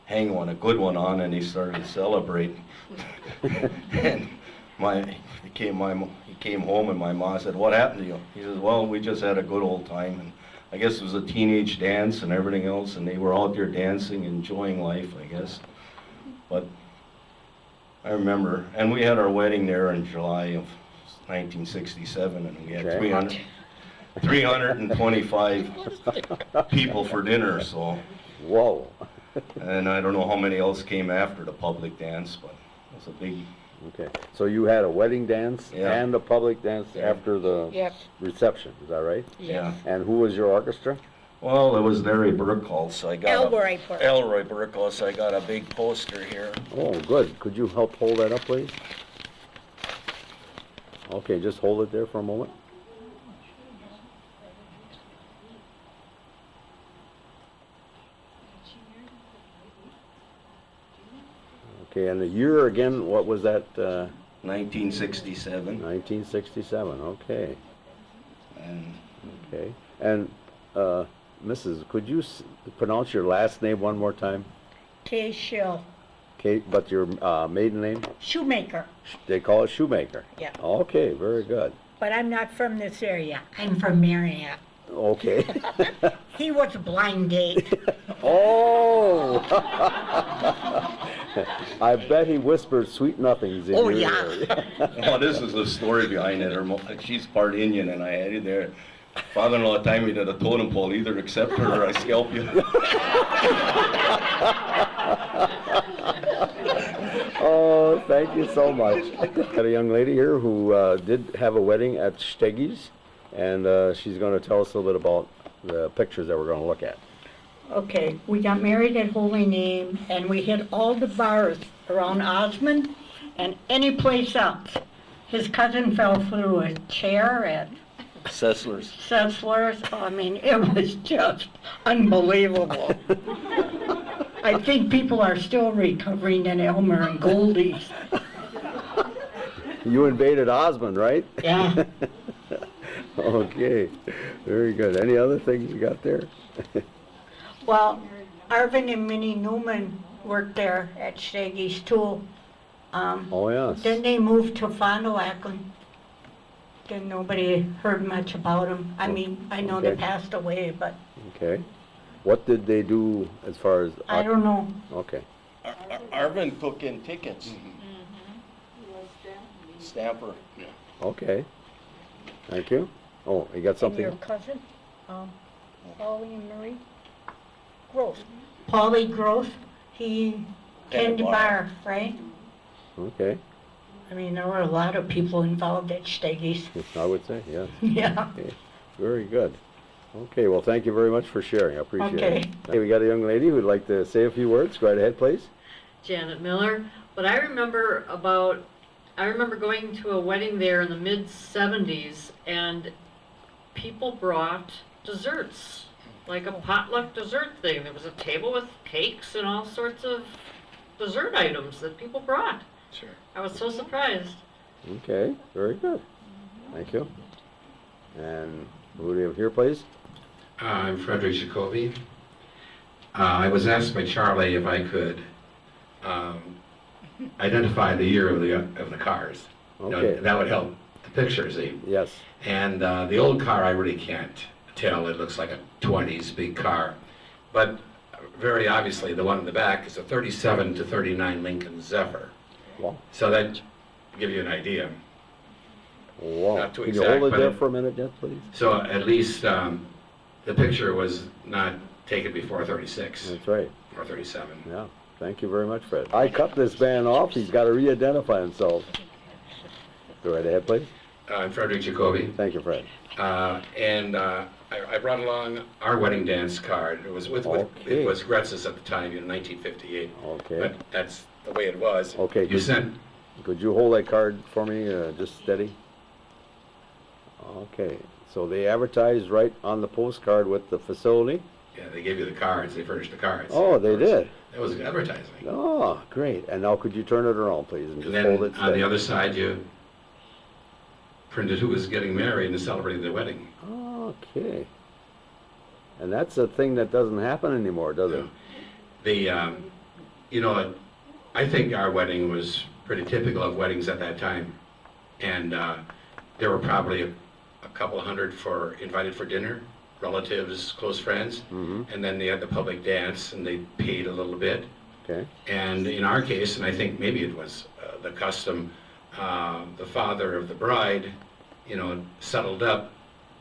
D: hang a good one on, and he started to celebrate. And he came home and my ma said, what happened to you? He says, well, we just had a good old time. And I guess it was a teenage dance and everything else, and they were out there dancing, enjoying life, I guess. But I remember, and we had our wedding there in July of 1967, and we had 325 people for dinner, so.
B: Whoa.
D: And I don't know how many else came after the public dance, but it was a big.
B: Okay, so you had a wedding dance and a public dance after the
D: Yep.
B: reception, is that right?
D: Yeah.
B: And who was your orchestra?
D: Well, it was Larry Burkholz. I got
B: Elroy Burkholz.
D: Elroy Burkholz. I got a big poster here.
B: Oh, good. Could you help hold that up, please? Okay, just hold it there for a moment. Okay, and the year again, what was that?
D: 1967.
B: 1967, okay.
D: And
B: okay. And Mrs., could you pronounce your last name one more time?
N: Kay Schill.
B: Kate, but your maiden name?
N: Shoemaker.
B: They call it Shoemaker?
N: Yeah.
B: Okay, very good.
N: But I'm not from this area. I'm from Marion.
B: Okay.
N: He was a blind date.
B: Oh! I bet he whispered sweet nothings in your ear.
D: Well, this is the story behind it. She's part Indian, and I had it there. Father-in-law tied me to the totem pole. Either accept her or I scalp you.
B: Oh, thank you so much. Got a young lady here who did have a wedding at Steggy's, and she's going to tell us a little bit about the pictures that we're going to look at.
N: Okay, we got married at Holy Name, and we hit all the bars around Osmond and any place else. His cousin fell through a chair at
D: Sessler's.
N: I mean, it was just unbelievable. I think people are still recovering in Elmer and Goldie's.
B: You invaded Osmond, right?
N: Yeah.
B: Okay, very good. Any other things you got there?
N: Well, Arvin and Minnie Newman worked there at Steggy's too.
B: Oh, yes.
N: Then they moved to Fond du Lac, and then nobody heard much about them. I mean, I know they
B: Okay.
N: passed away, but
B: Okay. What did they do as far as...
N: I don't know.
B: Okay.
D: Arvin took in tickets. Stamper. Yeah.
B: Okay. Thank you. Oh, you got
N: And
B: something?
N: your cousin, Paulie and Marie Gross. Paulie Gross, he tended bar, right?
B: Okay.
N: I mean, there were a lot of people involved at Steggy's.
B: I would say, yeah.
N: Yeah.
B: Okay. Very good. Okay, well, thank you very much for sharing. I appreciate
N: Okay.
B: it. Okay, we got a young lady who'd like to say a few words. Go right ahead, please.
O: Janet Miller. But I remember going to a wedding there in the mid-70s, and people brought desserts, like a potluck dessert thing. There was a table with cakes and all sorts of dessert items that people brought.
D: Sure.
O: I was so surprised.
B: Okay, very good. Thank you. And who do you have here, please?
X: I'm Frederick Jacoby. I was asked by Charlie if I could identify the year of the cars. You know,
B: Okay.
X: that would help the picture, see?
B: Yes.
X: And the old car, I really can't tell. It looks like a 20s big car. But very obviously, the one in the back is a 37 to 39 Lincoln Zephyr.
B: Wow.
X: So that give you an idea.
B: Wow.
X: Not too
B: Can you
X: exact,
B: hold it
X: but
B: there for a minute, yet, please?
X: So at least the picture was not taken before 36
B: That's right.
X: or 37.
B: Yeah. Thank you very much, Fred. I cut this man off. He's got to re-identify himself. Go right ahead, please.
X: I'm Frederick Jacoby.
B: Thank you, Fred.
X: I brought along our wedding dance card. It was
B: Okay.
X: it was Gretz's at the time in 1958.
B: Okay.
X: But that's the way it was.
B: Okay. Could you hold that card for me, just steady? Okay. So they advertised right on the postcard with the facility?
X: Yeah, they gave you the cards. They furnished the cards.
B: Oh, they did?
X: That was advertising.
B: Oh, great. And now could you turn it around, please, and just
X: And then
B: hold it
X: on
B: steady?
X: the other side, you printed who was getting married and celebrating the wedding.
B: Okay. And that's a thing that doesn't happen anymore, does it?
X: You know, I think our wedding was pretty typical of weddings at that time. And there were probably a couple hundred invited for dinner, relatives, close friends. And then they had the public dance, and they paid a little bit.
B: Okay.
X: And in our case, and I think maybe it was the custom, the father of the bride, settled up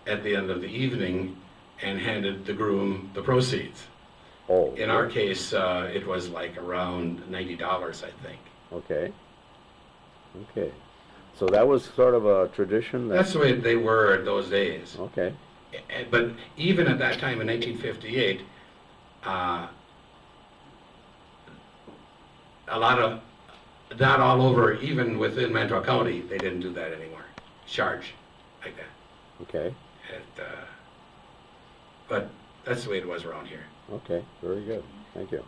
X: at the end of the evening and handed the groom the proceeds.
B: Oh.
X: In our case, it was like around $90, I think.
B: Okay. Okay. So that was sort of a tradition?
X: That's the way they were those days.
B: Okay.
X: But even at that time in 1958, a lot of, not all over, even within Manitowoc County, they didn't do that anymore. Charge like that.
B: Okay.
X: But that's the way it was around here.
B: Okay, very good. Thank you.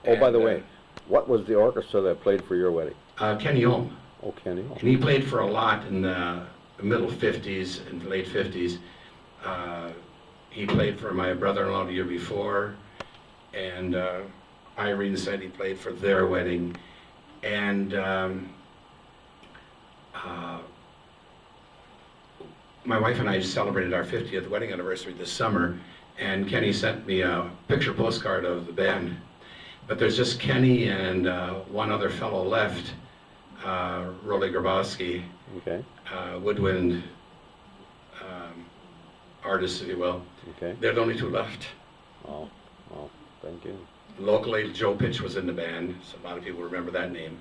B: Oh, by the way, what was the orchestra that played for your wedding?
X: Kenny Ohm.
B: Oh, Kenny Ohm.
X: And he played for a lot in the middle 50s and late 50s. He played for my brother-in-law the year before, and Irene said he played for their wedding. And my wife and I celebrated our 50th wedding anniversary this summer, and Kenny sent me a picture postcard of the band. But there's just Kenny and one other fellow left, Rolly Grabowski,
B: okay.
X: woodwind artist, if you will.
B: Okay.
X: They're the only two left.
B: Oh, well, thank you.
X: Locally, Joe Pitch was in the band, so a lot of people remember that name.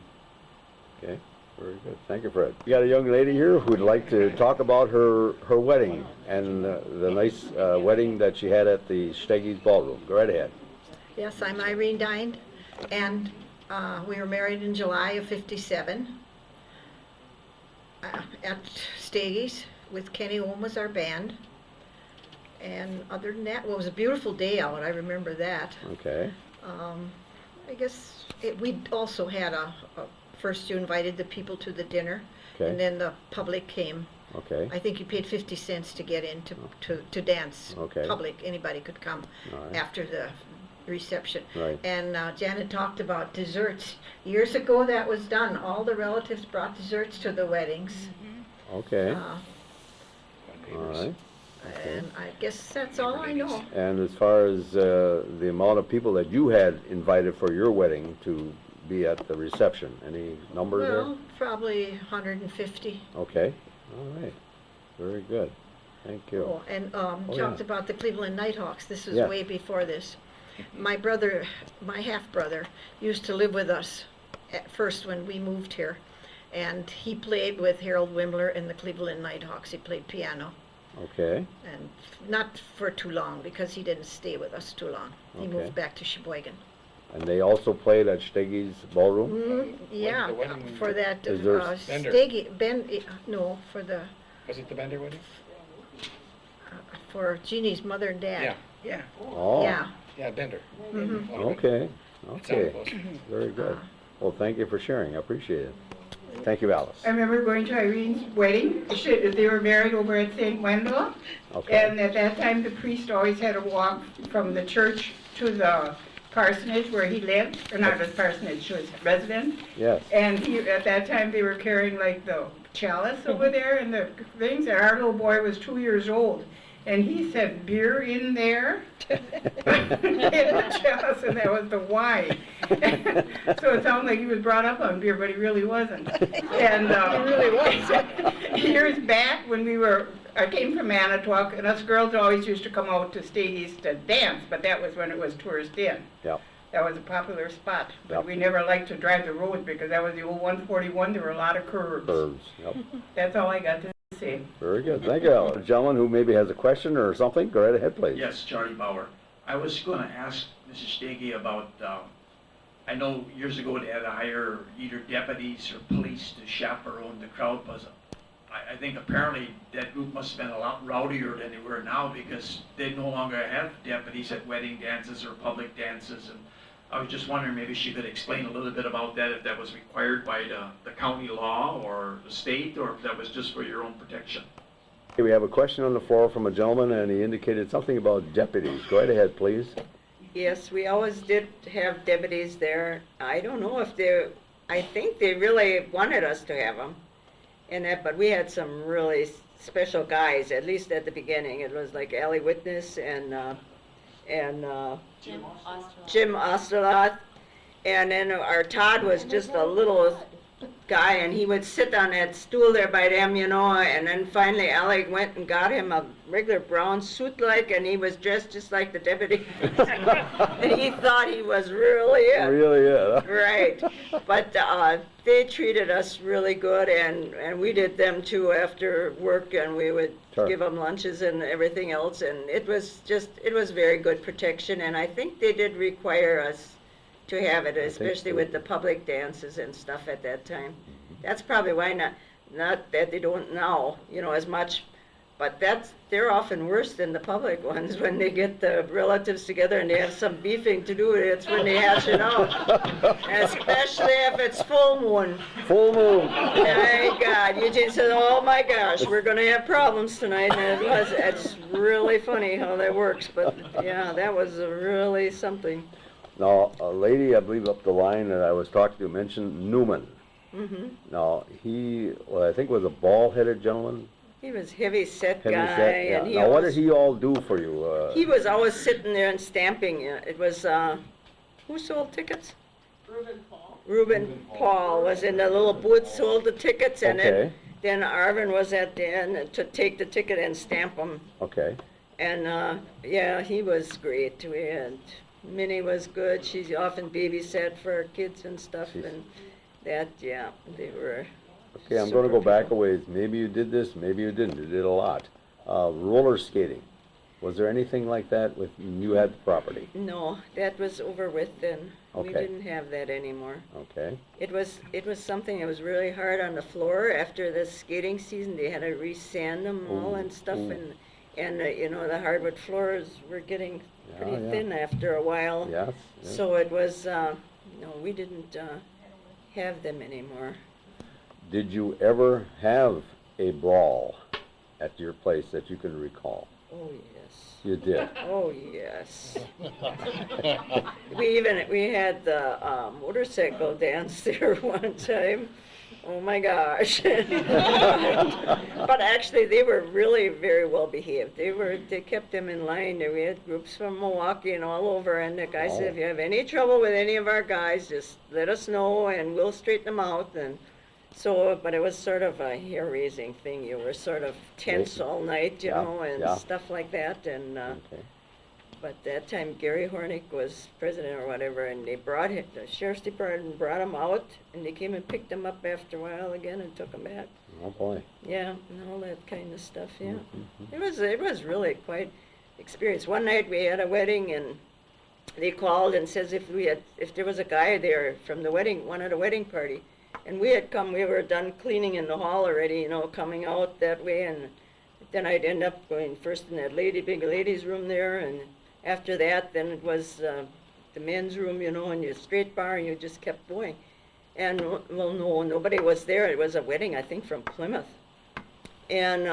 B: Okay, very good. Thank you, Fred. We got a young lady here who'd like to talk about her wedding and the nice wedding that she had at the Steggy's Ballroom. Go right ahead.
Q: Yes, I'm Irene Dine, and we were married in July of '57 at Steggy's with Kenny Ohm as our band. And other than that, well, it was a beautiful day out. I remember that.
B: Okay.
Q: I guess we also had first you invited the people to the dinner,
B: Okay.
Q: and then the public came.
B: Okay.
Q: I think you paid 50 cents to get in to dance.
B: Okay.
Q: Public, anybody could come
B: All right.
Q: after the reception.
B: Right.
Q: And Janet talked about desserts. Years ago that was done. All the relatives brought desserts to the weddings.
B: Okay. All right. Okay.
Q: And I guess that's all I know.
B: And as far as the amount of people that you had invited for your wedding to be at the reception, any numbers
Q: Well, probably 150.
B: there? Okay. All right. Very good. Thank you.
Q: Oh, and
B: Oh,
Q: talked
B: yeah.
Q: about the Cleveland Nighthawks. This is
B: Yeah.
Q: way before this. My brother, my half-brother, used to live with us at first when we moved here. And he played with Harold Wimmler and the Cleveland Nighthawks. He played piano.
B: Okay.
Q: And not for too long, because he didn't stay with us too long. He
B: Okay.
Q: moved back to Sheboygan.
B: And they also played at Steggy's Ballroom?
Q: Yeah,
X: the wedding
Q: for that,
B: Is there-
X: Bender.
Q: no, for the,
X: Was it the Bender wedding?
Q: for Jeannie's mother and dad.
X: Yeah.
B: Oh.
Q: Yeah.
X: Yeah, Bender.
Q: Mhm.
B: Okay.
X: sounded
B: Okay.
X: close.
B: Very good. Well, thank you for sharing. I appreciate it. Thank you, Alice.
T: I remember going to Irene's wedding. They were married over at St. Wendel.
B: Okay.
T: And at that time, the priest always had to walk from the church to the parsonage where he lived, or not his parsonage, to his residence.
B: Yes.
T: And at that time, they were carrying like the chalice over there and the things, and our little boy was 2 years old. And he said, beer in there? In the chalice, and that was the wine. So it sounded like he was brought up on beer, but he really wasn't. And
Q: He really was.
T: years back when we were I came from Manitowoc, and us girls always used to come out to Steggy's to dance, but that was when it was tourist in.
B: Yeah.
T: That was a popular spot, but
B: Yep.
T: we never liked to drive the road because that was the old 141. There were a lot of curves.
B: Curves, yep.
T: That's all I got to say.
B: Very good, thank you. A gentleman who maybe has a question or something, go right ahead, please.
C: Yes, Charlie Bauer. I was going to ask Mrs. Steggy about, I know years ago they had to hire either deputies or police to chaperone the crowd, but I think apparently that group must have been a lot rowdier than they were now because they no longer have deputies at wedding dances or public dances. And I was just wondering, maybe she could explain a little bit about that, if that was required by the county law or the state, or if that was just for your own protection.
B: Okay, we have a question on the floor from a gentleman, and he indicated something about deputies. Go right ahead, please.
H: Yes, we always did have deputies there. I don't know if I think they really wanted us to have them. But we had some really special guys, at least at the beginning. It was like Allie Witness and Jim Osterloth. And then our Todd was just a little guy, and he would sit on that stool there by them, and then finally Allie went and got him a regular brown suit and he was dressed just like the deputy. And he thought he was really it.
B: Really it, huh?
H: Right. But they treated us really good, and we did them too after work, and we would
B: Sure.
H: give them lunches and everything else, and it was very good protection, and I think they did require us to have it, especially with the public dances and stuff at that time. That's probably why not that they don't now, as much, but they're often worse than the public ones when they get the relatives together and they have some beefing to do. It's when they hash it out, especially if it's full moon.
B: Full moon.
H: My God, Eugene says, "Oh my gosh, we're going to have problems tonight." And it's really funny how that works, but yeah, that was really something.
B: Now, a lady, I believe, up the line that I was talking to mentioned Newman.
H: Mm-hmm.
B: Now, he, I think, was a bald-headed gentleman.
H: He was heavy-set
B: Heavy
H: guy,
B: set, yeah.
H: and he
B: Now, what
H: always,
B: did he all do for you?
H: he was always sitting there and stamping. It was who sold tickets? Reuben Paul was in the little booth, sold the tickets, and
B: Okay.
H: then Arvin was at the end to take the ticket and stamp them.
B: Okay.
H: And yeah, he was great. We had Minnie was good. She often babysat for our kids and stuff, and that, yeah, they were.
B: Okay, I'm going to go back a ways. Maybe you did this, maybe you didn't. You did a lot. Roller skating. Was there anything like that with you had the property?
H: No, that was over with then. We
B: Okay.
H: didn't have that anymore.
B: Okay.
H: It was something that was really hard on the floor after the skating season. They had to re-sand them all and stuff,
B: ooh.
H: and the hardwood floors were getting pretty
B: yeah.
H: thin after a while.
B: Yes. yes.
H: So it was no, we didn't have them anymore.
B: Did you ever have a brawl at your place that you can recall?
H: Oh yes.
B: You did.
H: Oh yes. we had the motorcycle dance there one time. Oh my gosh. But actually they were really very well behaved. They kept them in line. We had groups from Milwaukee and all over, and the guy said, if you have any trouble with any of our guys, just let us know and we'll straighten them out. And so, but it was sort of a hair-raising thing. You were sort of tense all night, you know, and stuff like that. And but that time Gary Hornick was president or whatever, and they brought him, the sheriff's department brought him out, and they came and picked him up after a while again and took him back.
B: Oh boy.
H: Yeah, and all that kind of stuff. Yeah,
B: Mm-hmm.
H: it was really quite experience. One night we had a wedding, and they called and says if there was a guy there from the wedding, wanted a wedding party. And we had come, we were done cleaning in the hall already, you know, coming out that way, and then I'd end up going first in that big ladies' room there, and after that, then it was the men's room, you know, and your straight bar, and you just kept going. And, well, no, nobody was there. It was a wedding, I think, from Plymouth. And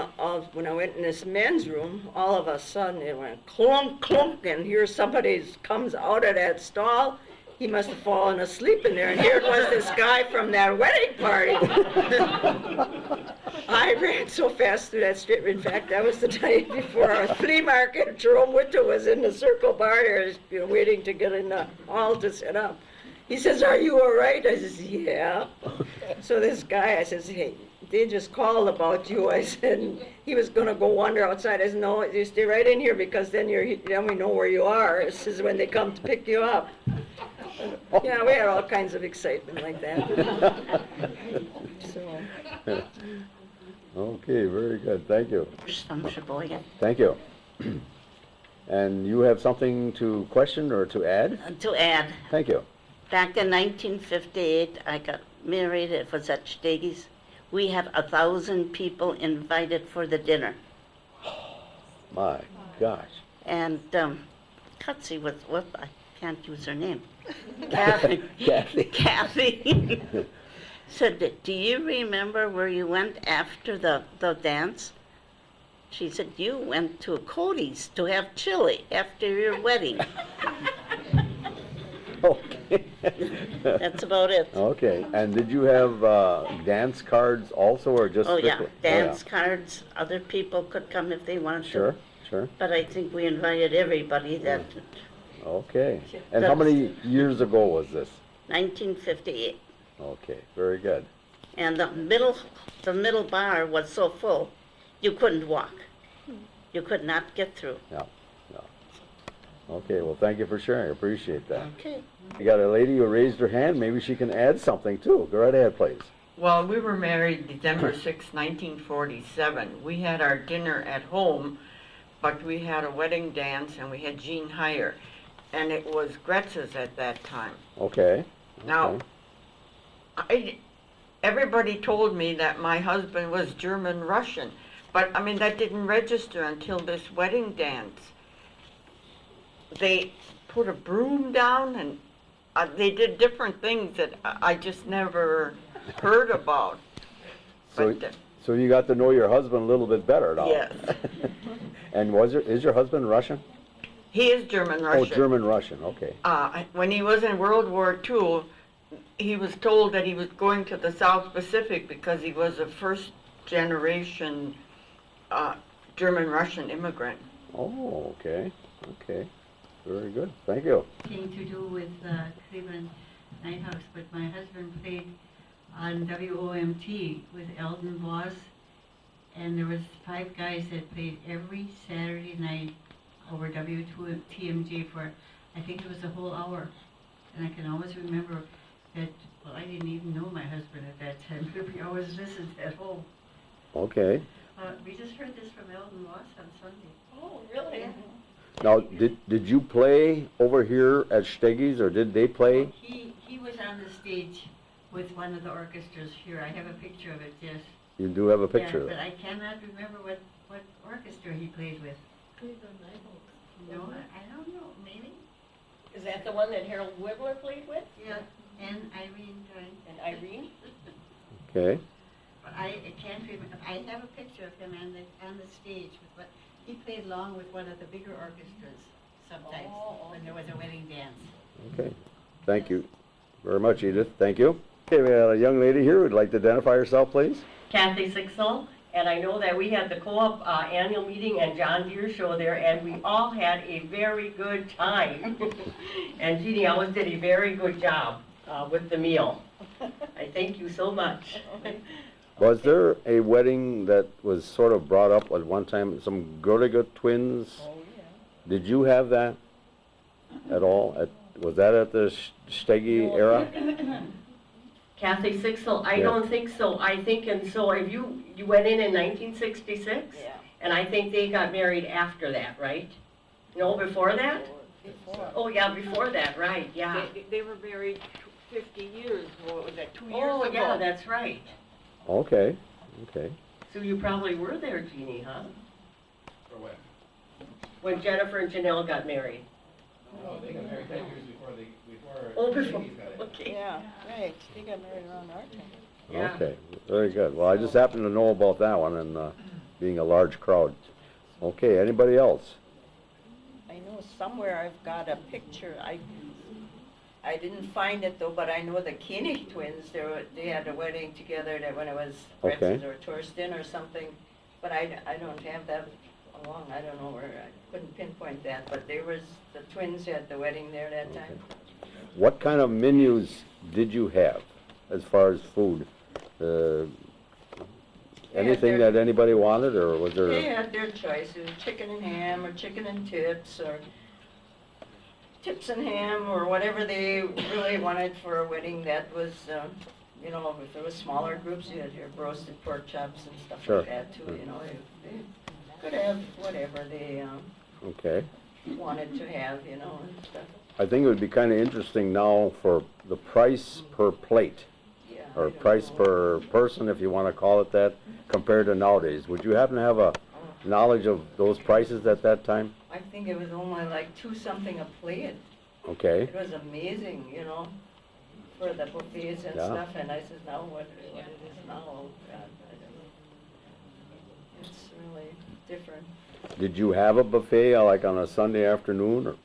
H: when I went in this men's room, all of a sudden it went clunk, clunk, and here somebody comes out of that stall. He must have fallen asleep in there, and here it was this guy from that wedding party. I ran so fast through that strip. In fact, that was the night before our flea market. Jerome Whittle was in the circle bar there, you know, waiting to get in the hall to set up. He says, "Are you all right?" I says, "Yeah." So this guy, I says, "Hey,
U: they just called about you. I said, he was gonna go wander outside. I said, no, you stay right in here because then then we know where you are. This is when they come to pick you up. Yeah, we had all kinds of excitement like that. So.
B: Okay, very good, thank you.
E: From Sheboygan.
B: Thank you. And you have something to question or to add?
E: To add,
B: Thank you.
E: back in 1958, I got married. It was at Steggy's. We had 1,000 people invited for the dinner.
B: My gosh.
E: And Cutsy was, what, I can't use her name. Kathy.
B: Kathy.
E: Kathy said, do you remember where you went after the dance? She said, you went to Cody's to have chili after your wedding.
B: Okay.
E: That's about it.
B: Okay, and did you have dance cards also, or just?
E: Oh, yeah,
B: strictly-
E: dance cards. Other people could come if they wanted
B: Sure,
E: to.
B: sure.
E: But I think we invited everybody that,
B: Okay. And how many years ago was this?
E: 1958.
B: Okay, very good.
E: And the middle bar was so full, you couldn't walk. You could not get through.
B: Yeah, yeah. Okay, well, thank you for sharing. I appreciate that.
E: Okay.
B: You got a lady who raised her hand. Maybe she can add something too. Go right ahead, please.
W: Well, we were married December 6, 1947. We had our dinner at home, but we had a wedding dance and we had Jean Heyer. And it was Gretz's at that time.
B: Okay.
W: Now, everybody told me that my husband was German-Russian, but I mean, that didn't register until this wedding dance. They put a broom down and they did different things that I just never heard about.
B: So,
W: But,
B: so you got to know your husband a little bit better now.
W: Yes.
B: And is your husband Russian?
W: He is German-Russian.
B: Oh, German-Russian, okay.
W: When he was in World War II, he was told that he was going to the South Pacific because he was a first-generation German-Russian immigrant.
B: Oh, okay, okay. Very good, thank you.
J: Nothing to do with Cleveland Nighthawks, but my husband played on WOMT with Eldon Voss, and there was 5 guys that played every Saturday night over WTMJ for, I think it was a whole hour. And I can always remember that, well, I didn't even know my husband at that time, but we always listened at home.
B: Okay.
J: We just heard this from Eldon Voss on Sunday.
U: Oh, really?
J: Yeah.
B: Now, did you play over here at Steggy's, or did they play?
J: He was on the stage with one of the orchestras here. I have a picture of it, yes.
B: You do have a picture of
J: But
B: it.
J: I cannot remember what orchestra he played with.
U: Cleveland Nighthawks.
J: No, I don't know, maybe?
U: Is that the one that Harold Wibbler played with?
J: Yeah, and Irene joined.
U: And Irene?
B: Okay.
J: But I can't remember, I have a picture of him on the stage with what, he played along with one of the bigger orchestras sometimes when there was a wedding dance.
B: Okay. Thank you very much, Edith. Thank you. Okay, we have a young lady here who'd like to identify herself, please.
K: Kathy Sixel, and I know that we had the co-op annual meeting and John Deere show there, and we all had a very good time. And Jeannie always did a very good job with the meal. I thank you so much.
B: Was there a wedding that was sort of brought up at one time, some Gurliga twins?
U: Oh, yeah.
B: Did you have that at all? Was that at the Steggy era?
K: Kathy Sixel, I
B: Yeah.
K: don't think so. I think, and so if you went in 1966?
U: Yeah.
K: And I think they got married after that, right? No, before that?
U: Before.
K: Oh, yeah, before that, right, yeah.
W: They were married 50 years, what was that, 2 years
K: Oh,
W: ago?
K: yeah, that's right.
B: Okay, okay.
K: So you probably were there, Jeannie, huh?
X: For when?
K: When Jennifer and Janelle got married.
X: No, they got married 10 years before
K: Oh, before,
X: Steggy's got it.
K: okay.
U: Yeah, right. They got married around our time.
K: Yeah.
B: Okay, very good. Well, I just happen to know about that one and being a large crowd. Okay, anybody else?
U: I know somewhere I've got a picture. I didn't find it though, but I know the Koenig twins. They had a wedding together. That when it was
B: Okay.
U: Gretz's or Torsten or something. But I don't have that along. I don't know where. I couldn't pinpoint that. But there was the twins had the wedding there that time.
B: What kind of menus did you have as far as food? anything that anybody wanted, or was there?
U: They had their choices, chicken and ham, or chicken and tips, or tips and ham, or whatever they really wanted for a wedding. That was, you know, if there was smaller groups, you had your roasted pork chops and stuff
B: Sure.
U: like that too, you know. They could have whatever they
B: Okay.
U: wanted to have, you know, and stuff.
B: I think it would be kind of interesting now for the price per plate, or price per person, if you want to call it that, compared to nowadays. Would you happen to have a knowledge of those prices at that time?
U: I think it was only like $2 a plate.
B: Okay.
U: It was amazing, you know, for the buffets and
B: Yeah.
U: stuff, and I said, now what it is now, oh God, I don't know. It's really different.
B: Did you have a buffet like on a Sunday afternoon, or,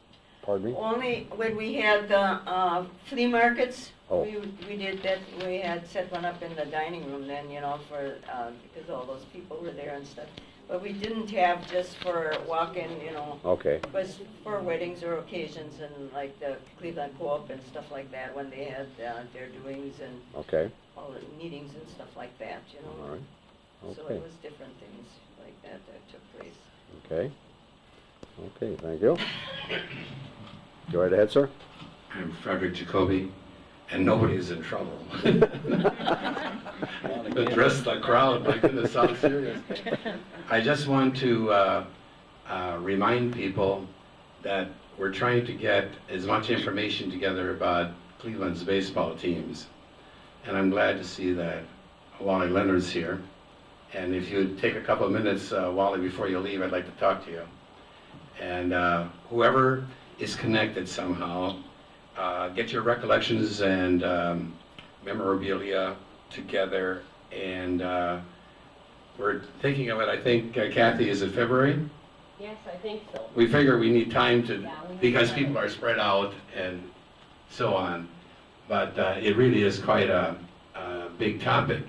B: pardon me?
U: Only when we had the flea markets,
B: Oh.
U: we did that, we had set one up in the dining room then, you know, for, because all those people were there and stuff. But we didn't have just for walk-in, you know.
B: Okay.
U: It was for weddings or occasions and like the Cleveland Co-op and stuff like that, when they had their doings and
B: Okay.
U: all the meetings and stuff like that, you know.
B: All right.
U: So
B: Okay.
U: it was different things like that that took place.
B: Okay. Okay, thank you. Go right ahead, sir.
X: I'm Frederick Jacoby, and nobody's in trouble. Address the crowd, my goodness, sounds serious. I just want to remind people that we're trying to get as much information together about Cleveland's baseball teams. And I'm glad to see that Wally Leonard's here. And if you'd take a couple of minutes, Wally, before you leave, I'd like to talk to you. And whoever is connected somehow, get your recollections and memorabilia together. And we're thinking of it, I think, Kathy, is it February?
K: Yes, I think so.
X: We figure we need time to,
K: Yeah, we need
X: because
K: time.
X: people are spread out and so on. But it really is quite a big topic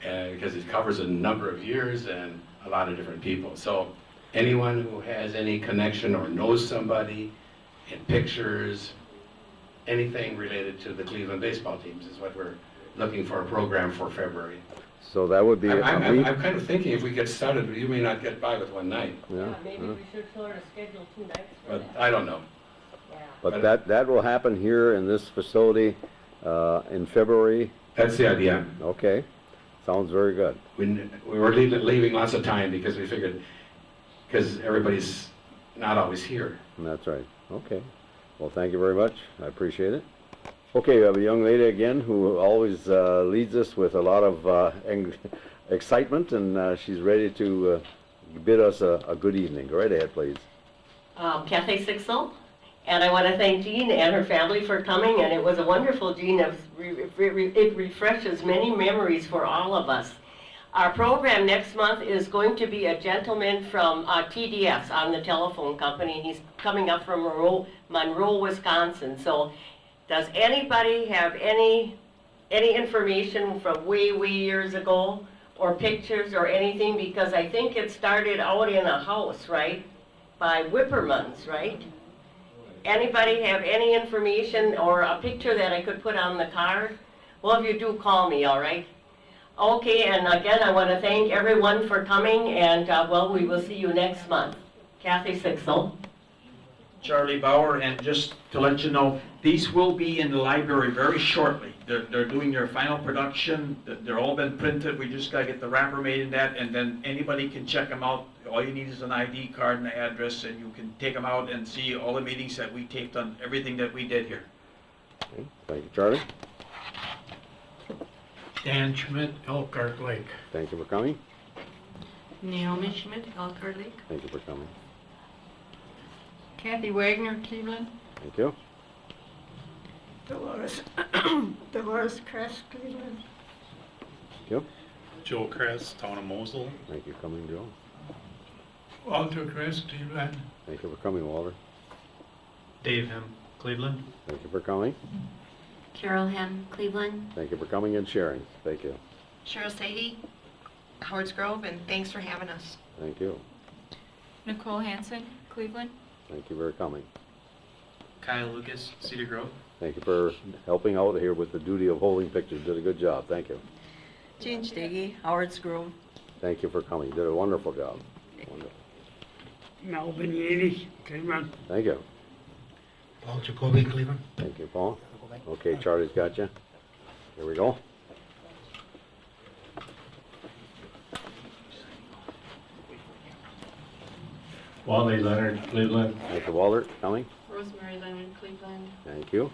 X: because it covers a number of years and a lot of different people. So anyone who has any connection or knows somebody in pictures, anything related to the Cleveland baseball teams is what we're looking for a program for February.
B: So that would be
X: I'm
B: week.
X: kind of thinking if we get started, you may not get by with one night,
B: Yeah.
K: Maybe we should sort of schedule 2 nights for
X: but
K: that.
X: I don't know.
B: But that will happen here in this facility in February.
X: That's the idea.
B: Okay. Sounds very good.
X: We were leaving lots of time because we figured, because everybody's not always here.
B: That's right. Okay. Well, thank you very much. I appreciate it. Okay, we have a young lady again who always leads us with a lot of excitement, and she's ready to bid us a good evening. Go right ahead, please.
K: Kathy Sixel, and I want to thank Jean and her family for coming, and it was a wonderful, Jean. It refreshes many memories for all of us. Our program next month is going to be a gentleman from TDS on the telephone company. He's coming up from Monroe, Wisconsin. So does anybody have any information from way years ago, or pictures or anything? Because I think it started out in a house, right? By Whippermans, right? Anybody have any information or a picture that I could put on the card? Well, if you do, call me, all right? Okay, and again, I want to thank everyone for coming, and well, we will see you next month. Kathy Sixel.
C: Charlie Bauer, and just to let you know, these will be in the library very shortly. They're doing their final production. They're all been printed. We just gotta get the wrapper made in that, and then anybody can check them out. All you need is an ID card and an address, and you can take them out and see all the meetings that we taped on, everything that we did here.
B: Okay. Thank you, Charlie.
L: Dan Schmidt, Elkhart Lake.
B: Thank you for coming.
J: Naomi Schmidt, Elkhart Lake.
B: Thank you for coming.
J: Kathy Wagner, Cleveland.
B: Thank you.
N: Dolores Crest, Cleveland.
B: Thank you.
G: Joe Kress, Town of Mosel.
B: Thank you for coming, Joe.
L: Walter Crest, Cleveland.
B: Thank you for coming, Walter.
G: Dave Hem, Cleveland.
B: Thank you for coming.
V: Carol Hem, Cleveland.
B: Thank you for coming and sharing. Thank you.
F: Cheryl Sadie, Howards Grove, and thanks for having us.
B: Thank you.
P: Nicole Hansen, Cleveland.
B: Thank you for coming.
G: Kyle Lucas, Cedar Grove.
B: Thank you for helping out here with the duty of holding pictures. Did a good job. Thank you.
U: Jean Steggy, Howards Grove.
B: Thank you for coming. You did a wonderful job. Wonderful.
L: Melvin Yady, Cleveland.
B: Thank you.
I: Paul Jacoby, Cleveland.
B: Thank you, Paul. Okay, Charlie's got you. Here we go.
M: Wally Leonard, Cleveland.
B: Thank you, Walter, coming.
J: Rosemary Leonard, Cleveland.
B: Thank you.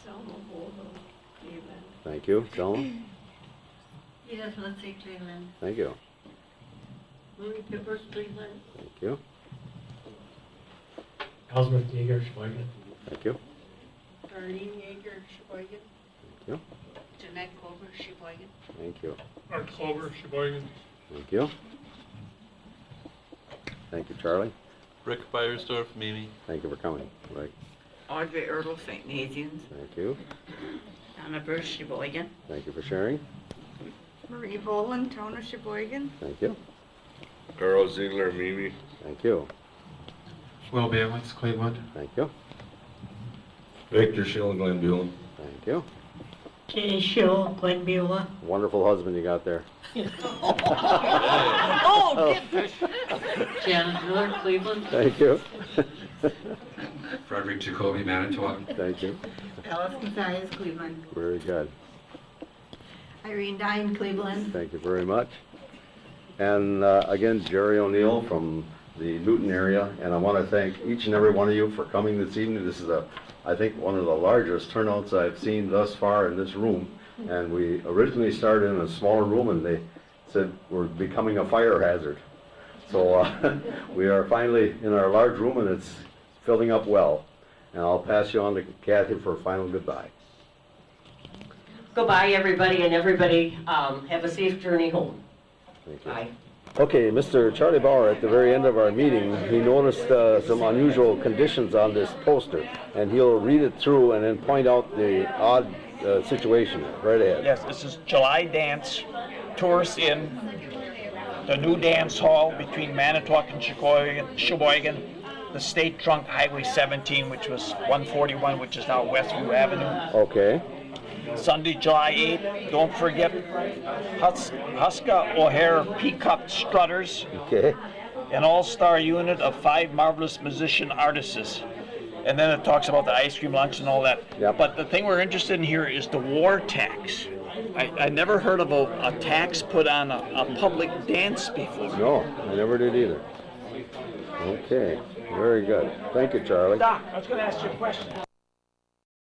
J: Selma Volvo, Cleveland.
B: Thank you, Selma.
J: Edith Lindsay, Cleveland.
B: Thank you.
J: Marie Pippers, Cleveland.
B: Thank you.
M: Ellsworth Yeager, Sheboygan.
B: Thank you.
J: Darlene Yeager, Sheboygan.
B: Thank you.
J: Jeanette Clover, Sheboygan.
B: Thank you.
L: Art Clover, Sheboygan.
B: Thank you. Thank you, Charlie.
R: Rick Beiersdorf, Mimi.
B: Thank you for coming. Right.
W: Audrey Ertl, St. Nathan's.
B: Thank you.
W: Anna Bruce, Sheboygan.
B: Thank you for sharing.
W: Marie Boland, Town of Sheboygan.
B: Thank you.
M: Carl Ziegler, Mimi.
B: Thank you.
I: Will Balance, Cleveland.
B: Thank you.
D: Victor Schill, Glen Buell.
B: Thank you.
N: Jay Schill, Glen Beulah.
B: Wonderful husband you got there.
N: Oh, get
O: Janet Miller, Cleveland.
B: Thank you.
X: Frederick Jacoby, Manitowoc.
B: Thank you.
Q: Alice Gonzalez, Cleveland.
B: Very good.
Q: Irene Dine, Cleveland.
B: Thank you very much. And again, Jerry O'Neill from the Newton area, and I want to thank each and every one of you for coming this evening. This is, I think, one of the largest turnouts I've seen thus far in this room. And we originally started in a smaller room, and they said we're becoming a fire hazard. So we are finally in our large room, and it's filling up well. And I'll pass you on to Kathy for a final goodbye.
K: Goodbye, everybody, and everybody have a safe journey home.
B: Thank you.
K: Bye.
B: Okay, Mr. Charlie Bauer, at the very end of our meeting, he noticed some unusual conditions on this poster, and he'll read it through and then point out the odd situation. Right ahead.
C: Yes, this is July Dance, Tourists Inn, the new dance hall between Manitowoc and Sheboygan, the State Trunk Highway 17, which was 141, which is now Westview Avenue.
B: Okay.
C: Sunday, July 8th, don't forget Huska O'Hare Peacock Strutters.
B: Okay.
C: An all-star unit of 5 marvelous musician artists. And then it talks about the ice cream lunch and all that.
B: Yep.
C: But the thing we're interested in here is the war tax. I never heard of a tax put on a public dance before.
B: No, I never did either. Okay, very good. Thank you, Charlie.
C: Doc, I was going to ask you a question.